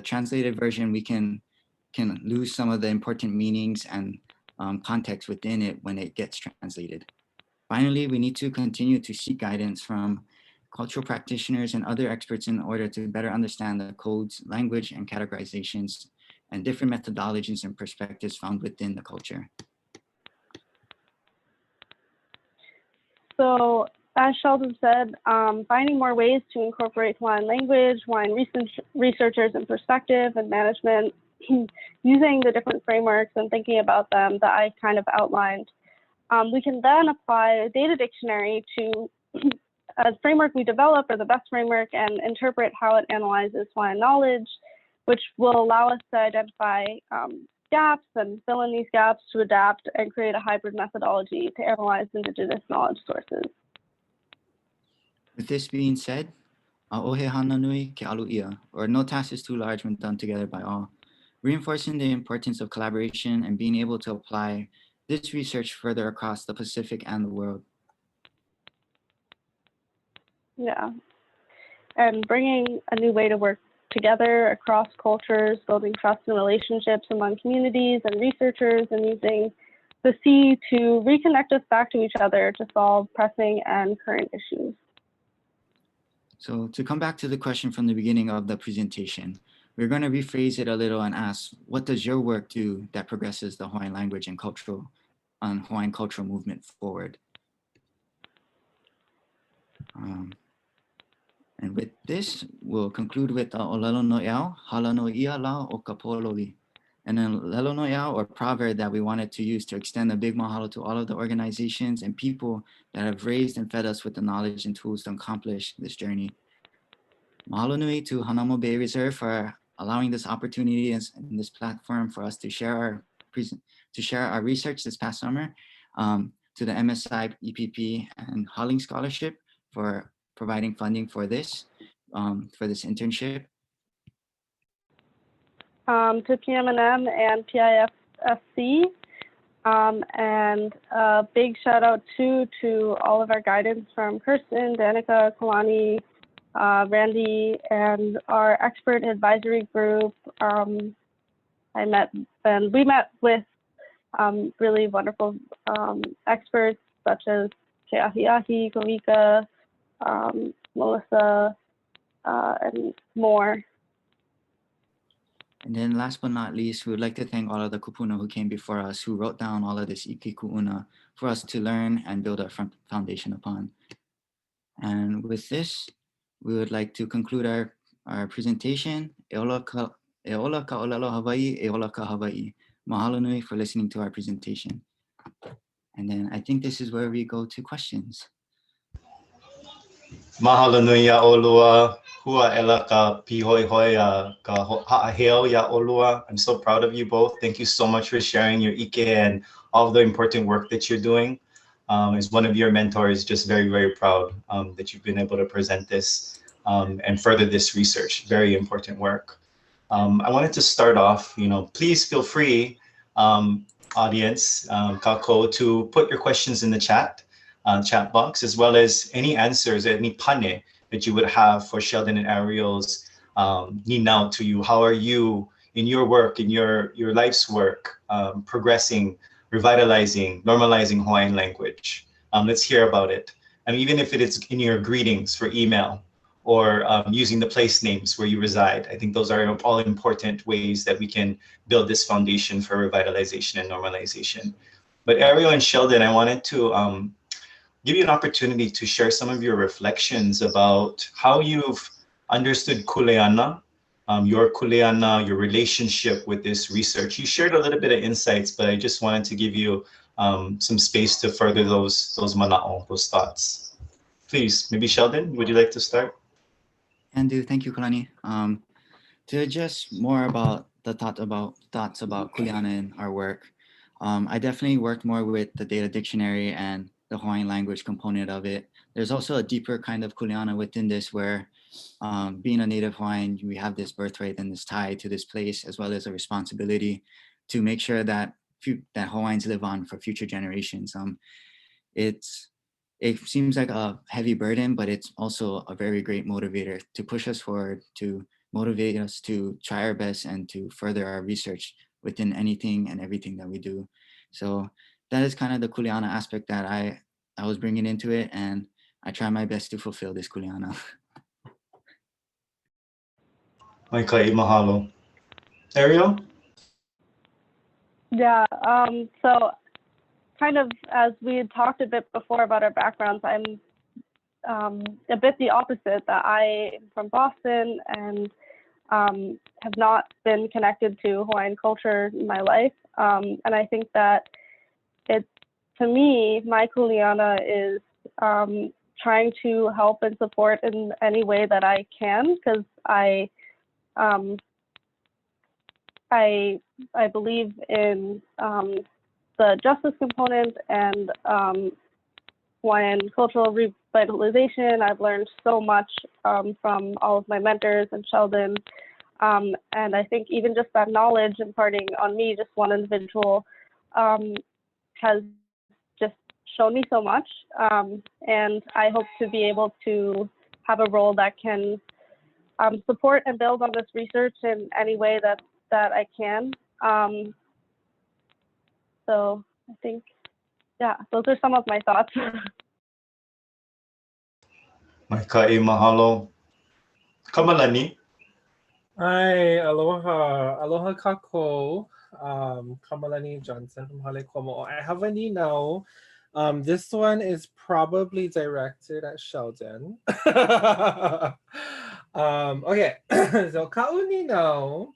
translated version, we can lose some of the important meanings and context within it when it gets translated. Finally, we need to continue to seek guidance from cultural practitioners and other experts in order to better understand the codes, language, and categorizations, and different methodologies and perspectives found within the culture. So as Sheldon said, finding more ways to incorporate Hawaiian language, Hawaiian researchers and perspective and management, using the different frameworks and thinking about them that I kind of outlined. We can then apply a data dictionary to a framework we develop, or the best framework, and interpret how it analyzes Hawaiian knowledge, which will allow us to identify gaps and fill in these gaps to adapt and create a hybrid methodology to analyze indigenous knowledge sources. With this being said, a'ohe hana nui ke alu ia, or no task is too large when done together by all, reinforcing the importance of collaboration and being able to apply this research further across the Pacific and the world. Yeah, and bringing a new way to work together across cultures, building trust and relationships among communities and researchers, and using the sea to reconnect us back to each other to solve pressing and current issues. So to come back to the question from the beginning of the presentation, we're going to rephrase it a little and ask, what does your work do that progresses the Hawaiian language and Hawaiian cultural movement forward? And with this, we'll conclude with Olelo no Iao, Hala no Ia la o ka pololi. And then Lelo no Iao, or proverb that we wanted to use to extend a big mahalo to all of the organizations and people that have raised and fed us with the knowledge and tools to accomplish this journey. Mahalo nui to Hanamo Bay Reserve for allowing this opportunity and this platform for us to share our research this past summer, to the MSI, EPP, and Hollings Scholarship for providing funding for this internship. To PMNM and PIFSC, and a big shout out to all of our guidance from Kirsten, Danica, Kalani, Randy, and our expert advisory group. We met with really wonderful experts such as Keahiahi, Komika, Melissa, and more. And then last but not least, we would like to thank all of the kupuna who came before us, who wrote down all of this iki ku'una for us to learn and build our foundation upon. And with this, we would like to conclude our presentation. E ola ka olelo Hawaii, e ola ka Hawaii. Mahalo nui for listening to our presentation. And then I think this is where we go to questions. Mahalo nui ya olua, hua ela ka pihoi ka ha'aheo ya olua. I'm so proud of you both. Thank you so much for sharing your ike and all the important work that you're doing. As one of your mentors, just very, very proud that you've been able to present this and further this research. Very important work. I wanted to start off, please feel free, audience, kako, to put your questions in the chat box, as well as any answers, any pane that you would have for Sheldon and Arielle's ninau to you. How are you in your work, in your life's work, progressing, revitalizing, normalizing Hawaiian language? Let's hear about it. And even if it is in your greetings for email, or using the place names where you reside. I think those are all important ways that we can build this foundation for revitalization and normalization. But Arielle and Sheldon, I wanted to give you an opportunity to share some of your reflections about how you've understood kuleana, your relationship with this research. You shared a little bit of insights, but I just wanted to give you some space to further those mana'o, those thoughts. Please, maybe Sheldon, would you like to start? Andu, thank you, Kalani. To just more about the thoughts about kuleana in our work, I definitely worked more with the data dictionary and the Hawaiian language component of it. There's also a deeper kind of kuleana within this where being a native Hawaiian, we have this birthright and this tie to this place, as well as a responsibility to make sure that Hawaiians live on for future generations. It seems like a heavy burden, but it's also a very great motivator to push us forward, to motivate us to try our best and to further our research within anything and everything that we do. So that is kind of the kuleana aspect that I was bringing into it, and I try my best to fulfill this kuleana. Maikai, mahalo. Arielle? Yeah, so kind of as we had talked a bit before about our backgrounds, I'm a bit the opposite, that I am from Boston and have not been connected to Hawaiian culture in my life. And I think that to me, my kuleana is trying to help and support in any way that I can, because I believe in the justice component and Hawaiian cultural revitalization. I've learned so much from all of my mentors and Sheldon. And I think even just that knowledge imparting on me, just one individual, has just shown me so much. And I hope to be able to have a role that can support and build on this research in any way that I can. So I think, yeah, those are some of my thoughts. Maikai, mahalo. Kamalani. Hi, aloha. Aloha kako. Kamalani Johnson from Hale Komo. I have a ninau. This one is probably directed at Sheldon. Okay, so ka'u ninau.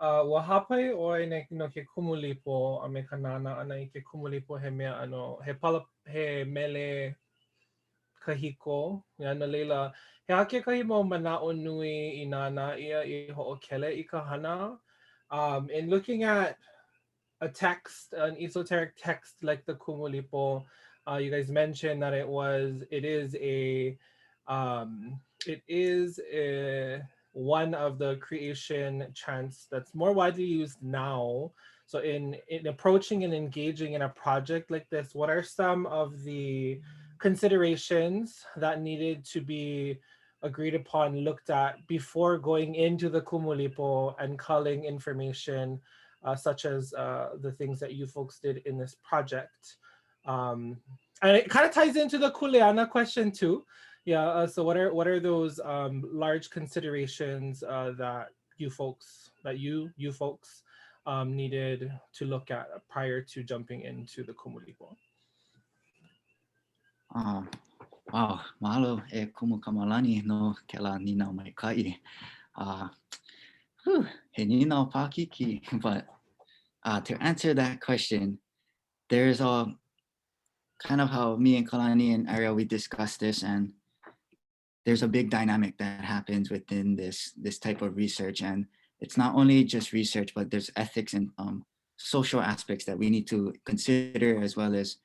Wahapai oi no ke Kumulipo a me kanana ana I ke Kumulipo he mea he mele kahiko ya na leila he ake kahi mo mana'o nui I nana ia I ho'okele I ka hana. In looking at a text, an esoteric text like the Kumulipo, you guys mentioned that it is one of the creation chants that's more widely used now. So in approaching and engaging in a project like this, what are some of the considerations that needed to be agreed upon, looked at before going into the Kumulipo and culling information, such as the things that you folks did in this project? And it kind of ties into the kuleana question too. Yeah. So what are those large considerations that you folks needed to look at prior to jumping into the Kumulipo? Wow, Wow, mahalo e kumu kamalani no kela ninau mai kai. He ninau pakiki. But to answer that question, there's a kind of how me and Kalani and Arielle, we discussed this, and there's a big dynamic that happens within this type of research. And it's not only just research, but there's ethics and social aspects that we need to consider, as well as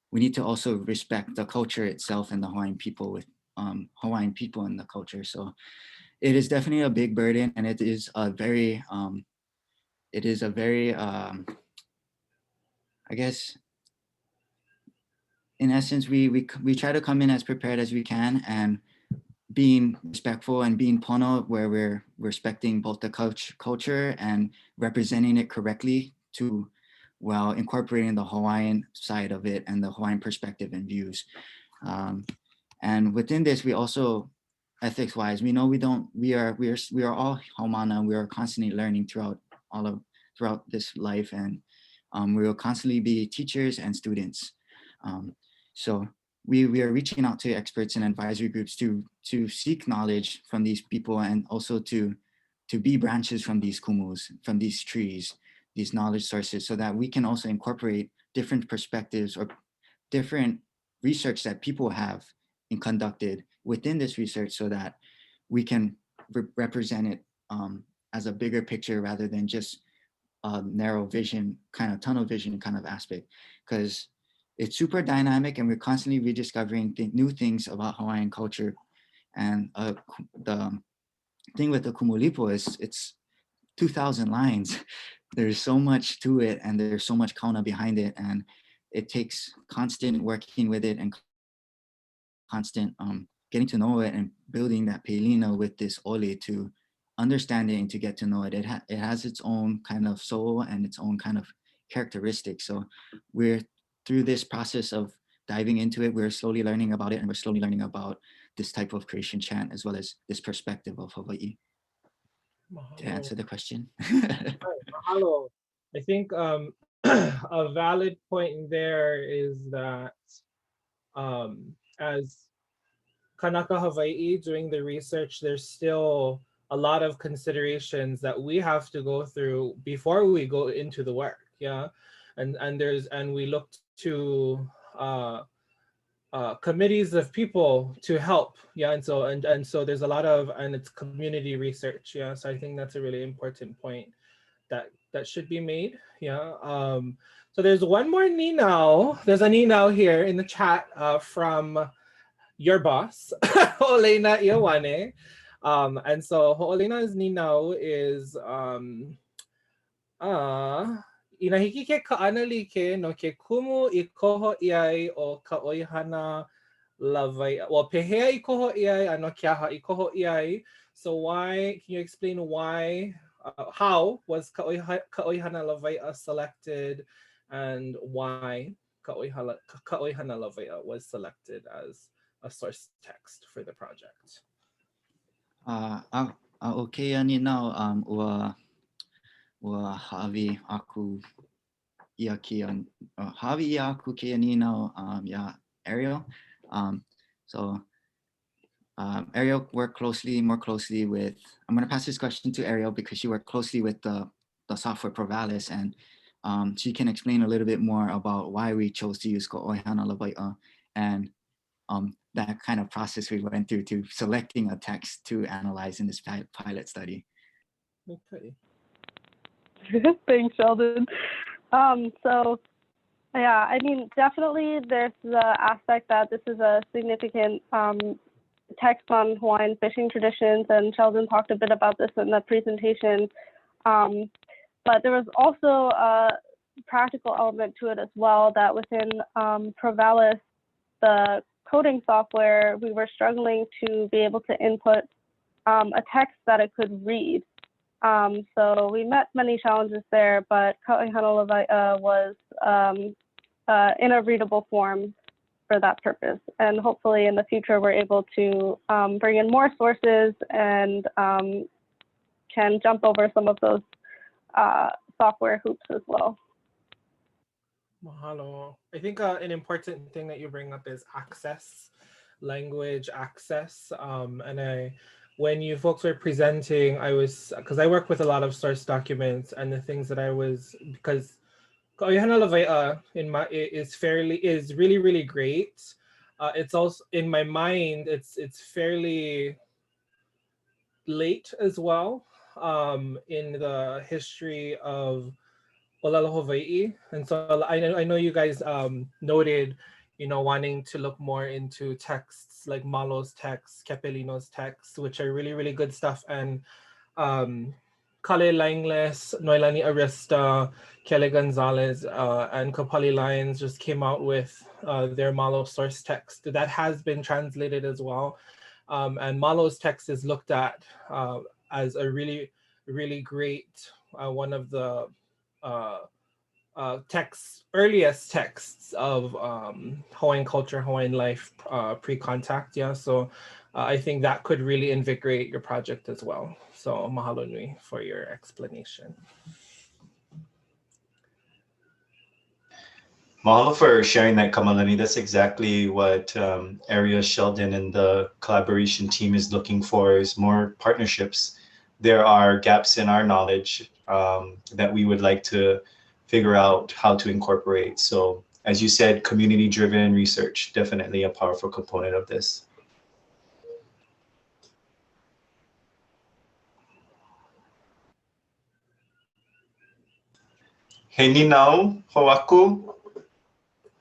we need to also respect the culture itself and the Hawaiian people with Hawaiian people in the culture. So it is definitely a big burden, and it is a very, I guess, in essence, we try to come in as prepared as we can, and being respectful and being pono, where we're respecting both the culture and representing it correctly to, while incorporating the Hawaiian side of it and the Hawaiian perspective and views. And within this, we also, ethics wise, we know we are all haumana. We are constantly learning throughout this life, and we will constantly be teachers and students. So we are reaching out to experts and advisory groups to seek knowledge from these people, and also to be branches from these kumus, from these trees, these knowledge sources, so that we can also incorporate different perspectives or different research that people have conducted within this research, so that we can represent it as a bigger picture rather than just a narrow vision, kind of tunnel vision kind of aspect, because it's super dynamic and we're constantly rediscovering new things about Hawaiian culture. And the thing with the Kumulipo is it's 2,000 lines. There's so much to it, and there's so much kauna behind it, and it takes constant working with it and constant getting to know it and building that peilina with this ole to understand it and to get to know it. It has its own kind of soul and its own kind of characteristics. So we're through this process of diving into it, we're slowly learning about it, and we're slowly learning about this type of creation chant, as well as this perspective of Hawaii. To answer the question. Mahalo. I think a valid point in there is that as Kanaka Hawaiʻi doing the research, there's still a lot of considerations that we have to go through before we go into the work. Yeah. And we look to committees of people to help. Yeah. And so there's a lot of, and it's community research. Yeah. So I think that's a really important point that should be made. Yeah. So there's one more ninau. There's a ninau here in the chat from your boss, Ho'olena Iowane. And so Ho'olena's ninau is inahiki ke ka'analike no ke kumu I koho iai o ka oihana lawai. Well, pehea I koho iai ano kiaha I koho iai. So why, can you explain why, how was ka oihana lawai selected, and why ka oihana lawai was selected as a source text for the project? Okay, ani now ua hawi aku ia kia hawi ia aku kia ni now yeah, Arielle. So Arielle worked more closely with, I'm going to pass this question to Arielle because she worked closely with the software Provalis, and she can explain a little bit more about why we chose to use Ko'oihana Lawai'a and that kind of process we went through to selecting a text to analyze in this pilot study. Okay. Thanks, Sheldon. So yeah, I mean, definitely there's the aspect that this is a significant text on Hawaiian fishing traditions, and Sheldon talked a bit about this in the presentation. But there was also a practical element to it as well, that within Provalis, the coding software, we were struggling to be able to input a text that it could read. So we met many challenges there, but Ko'oihana Lawai'a was in a readable form for that purpose. And hopefully in the future, we're able to bring in more sources and can jump over some of those software hoops as well. Mahalo. I think an important thing that you bring up is access, language access. When you folks were presenting, because I work with a lot of source documents, and the things that because Kaohana Lawai'a is really, really great. It's also, in my mind, it's fairly late as well in the history of Olelo Hawaii. And so I know you guys noted, wanting to look more into texts like Malo's texts, Kepelino's texts, which are really, really good stuff. And Kale Langles, Noelani Arista, Kelly Gonzalez, and Kapali Lyons just came out with their Malo source text. That has been translated as well. And Malo's text is looked at as a really, really great, one of the earliest texts of Hawaiian culture, Hawaiian life pre-contact. Yeah, so I think that could really invigorate your project as well. So mahalo nui for your explanation. Mahalo for sharing that, Kamalani. That's exactly what Arielle, Sheldon, and the collaboration team is looking for, is more partnerships. There are gaps in our knowledge that we would like to figure out how to incorporate. So as you said, community-driven research, definitely a powerful component of this. He ninau ho'aku?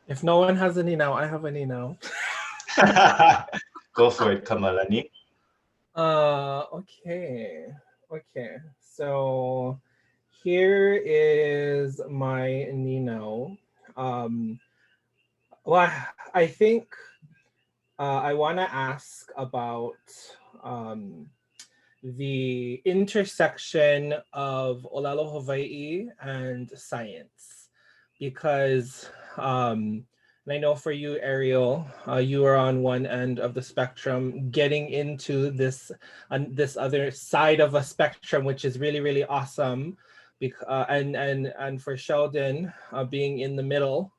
If no one has any now, I have any now. Go for it, Kamalani. Okay. So here is my Nino. Well, I think I want to ask about the intersection of Olelo Hawaii and science, because and I know for you, Arielle, you are on one end of the spectrum, getting into this other side of a spectrum, which is really, really awesome. And for Sheldon, being in the middle,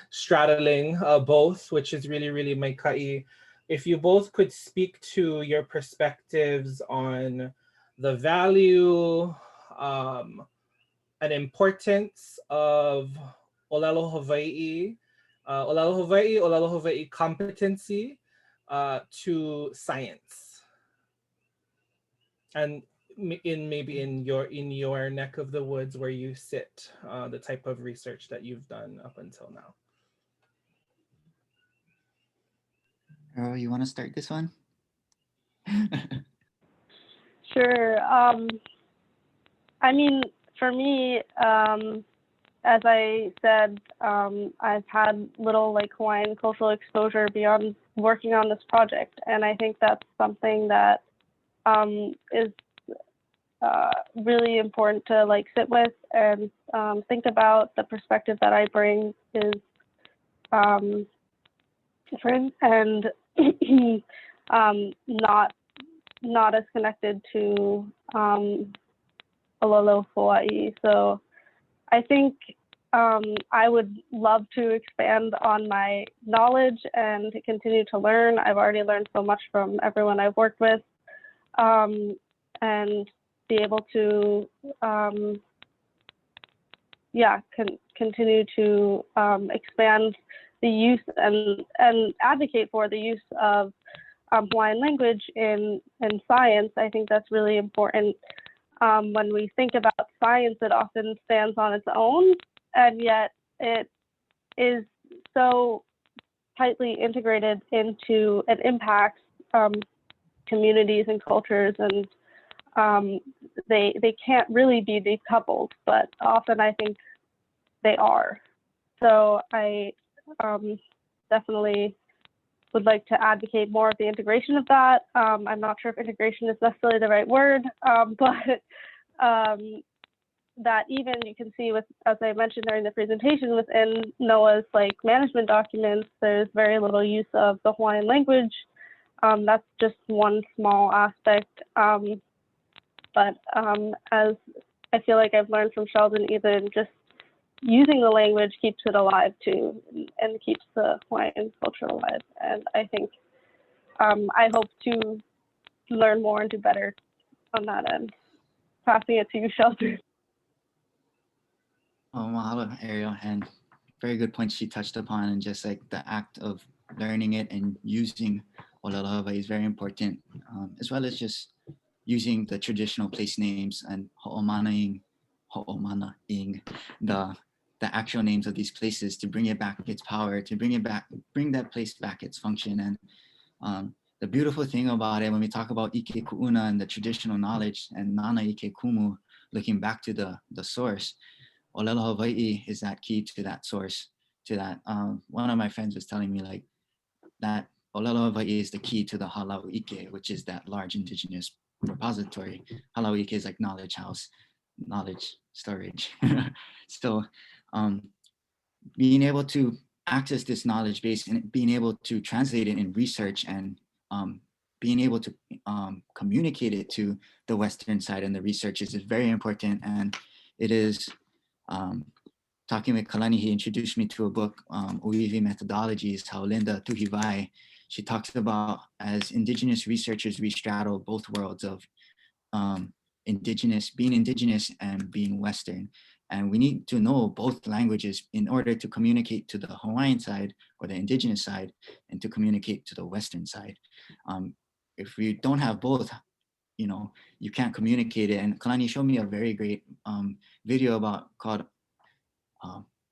straddling both, which is really, really maikai. If you both could speak to your perspectives on the value and importance of Olelo Hawaii, Olelo Hawaii competency to science, and maybe in your neck of the woods where you sit, the type of research that you've done up until now. Oh, you want to start this one? Sure. I mean, for me, as I said, I've had little like Hawaiian cultural exposure beyond working on this project, and I think that's something that is really important to like sit with and think about. The perspective that I bring is different and not as connected to Olelo Hawaii. So I think I would love to expand on my knowledge and to continue to learn. I've already learned so much from everyone I've worked with, and be able to continue to expand the use and advocate for the use of Hawaiian language in science. I think that's really important. When we think about science, it often stands on its own, and yet it is so tightly integrated into and impacts communities and cultures, and they can't really be decoupled, but often I think they are. So I definitely would like to advocate more of the integration of that. I'm not sure if integration is necessarily the right word, but that even you can see with, as I mentioned during the presentation, within NOAA's like management documents, there's very little use of the Hawaiian language. That's just one small aspect. But as I feel like I've learned from Sheldon, even just using the language keeps it alive too, and keeps the Hawaiian culture alive. And I think I hope to learn more and do better on that end. Passing it to you, Sheldon. Oh, mahalo, Arielle, and very good point she touched upon, and just like the act of learning it and using Olelo Hawaii is very important, as well as just using the traditional place names and ho'omanaing, the actual names of these places to bring it back its power, to bring that place back its function. And the beautiful thing about it, when we talk about ike ku'una and the traditional knowledge and nana ike kumu, looking back to the source, Olelo Hawaii is that key to that source, to that. One of my friends was telling me like that Olelo Hawaii is the key to the halau ike, which is that large indigenous repository. Halau ike is like knowledge house, knowledge storage. So being able to access this knowledge base and being able to translate it in research and being able to communicate it to the Western side and the researchers is very important. And it is, talking with Kalani, he introduced me to a book, Uivi Methodologies, how Linda Tuhivai, she talks about as indigenous researchers, we straddle both worlds of being indigenous and being Western. And we need to know both languages in order to communicate to the Hawaiian side or the indigenous side and to communicate to the Western side. If we don't have both, you know, you can't communicate it. And Kalani showed me a very great video called,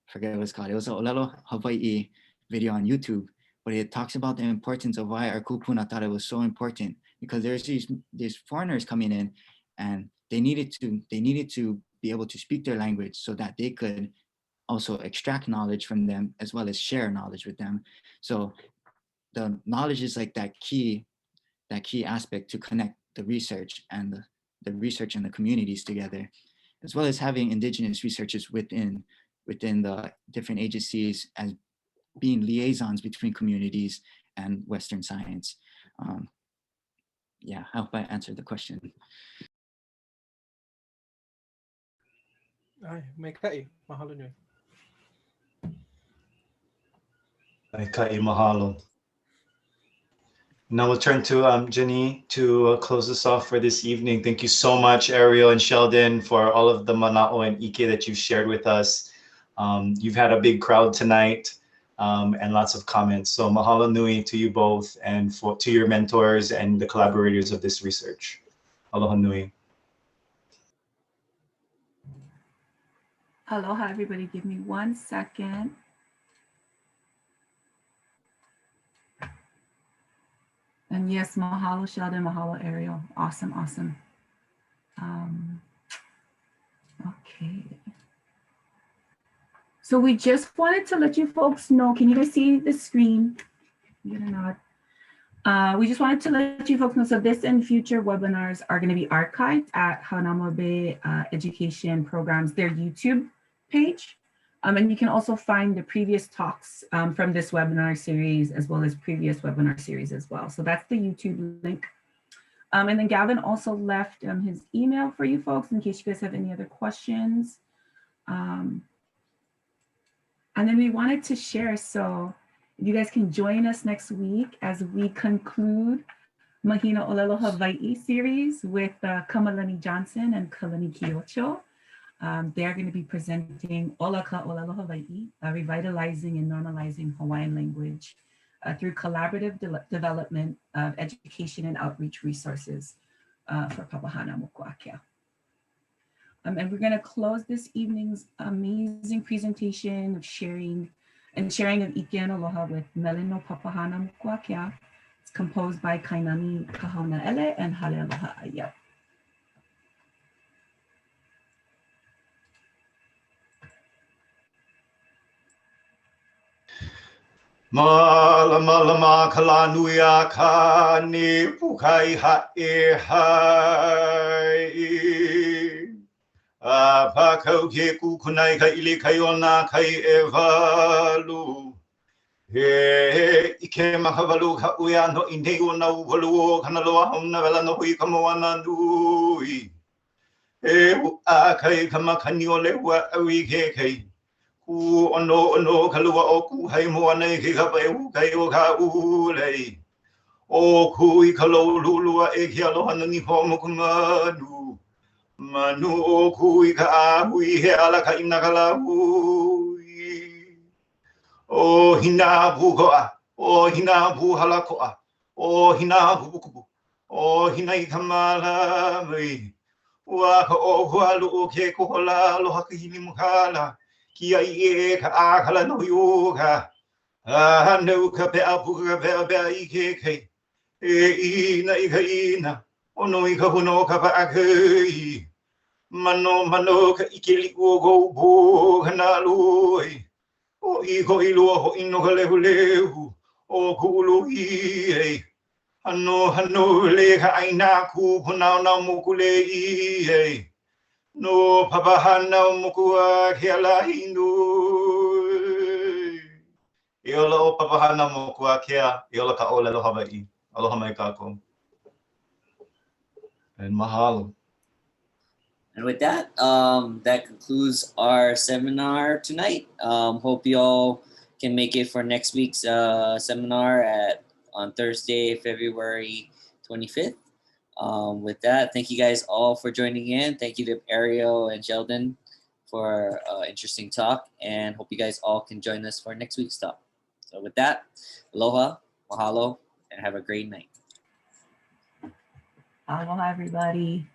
forget what it's called. It was an Olelo Hawaii video on YouTube, but it talks about the importance of why our kupuna thought it was so important, because there's these foreigners coming in and they needed to be able to speak their language so that they could also extract knowledge from them as well as share knowledge with them. So the knowledge is like that key aspect to connect the research and the research and the communities together, as well as having indigenous researchers within the different agencies as being liaisons between communities and Western science. Yeah, I hope I answered the question. Ay, may kai. Mahalo nyo. Kai mahalo. Now we'll turn to Jenny to close us off for this evening. Thank you so much, Arielle and Sheldon, for all of the mana'o and ike that you shared with us. You've had a big crowd tonight and lots of comments. So mahalo nui to you both and to your mentors and the collaborators of this research. Aloha nui. Aloha, everybody. Give me 1 second. And yes, mahalo, Sheldon, mahalo, Arielle. Awesome, awesome. Okay. So we just wanted to let you folks know, can you guys see the screen? Get a nod. We just wanted to let you folks know, so this and future webinars are going to be archived at Hanauma Bay Education Programs, their YouTube page. And you can also find the previous talks from this webinar series, as well as previous webinar series as well. So that's the YouTube link. And then Gavin also left his email for you folks in case you guys have any other questions. And then we wanted to share, so you guys can join us next week as we conclude Mahina Olelo Hawaii series with Kamalani Johnson and Kalani Kiocho. They're going to be presenting Olaka Olelo Hawaii, revitalizing and normalizing Hawaiian language through collaborative development of education and outreach resources for Papaha naumokua. And we're going to close this evening's amazing presentation of sharing of Ike and Aloha with Mele no Papaha naumokua. It's composed by Kainani Kahauna and Hale Aloha Arielle. Malama kalanuia ka ni pukai hae hai. Pa kau ke kukunai ka ili kai ona kai e walu. He ike makawalu ka uia no inei o na uwalu o kanaloa hauna wela no hui ka moana nui. E ua kai ka makani o le ua awi ke kai. Ono kalua o ku hai moa nei ke ka pai u kai o ka ulei. O ku I ka lau lulua e ke aloha na ni ho mo ku manu. Manu o ku I ka ahui he ala ka ina ka lahui. O hina pu koa, o hina pu hala koa, o hina pu kupu, o hina I ka mala mai. Ua ka o hualu o ke kohola aloha ka hini mukala. Kia I e ka akala no yoga. Nau ka pea puka pea pea I ke kei. E ina I ka ina. Ono I ka hono ka paakei. Mano ka ike liku o kou po ka na loi. O I ko I lua ho ino ka lehu lehu. O kulu I e. Hano le ka aina ku punao na muku le I e. No Papaha naumokua ke ala inu. Iola o Papaha naumokua kea, iola ka ʻōlelo Hawaiʻi. Aloha mai kākou. And mahalo. And with that, that concludes our seminar tonight. Hope you all can make it for next week's seminar on Thursday, February 25th. With that, thank you guys all for joining in. Thank you to Arielle and Sheldon for interesting talk, and hope you guys all can join us for next week's talk. So with that, aloha, mahalo, and have a great night. Aloha, everybody.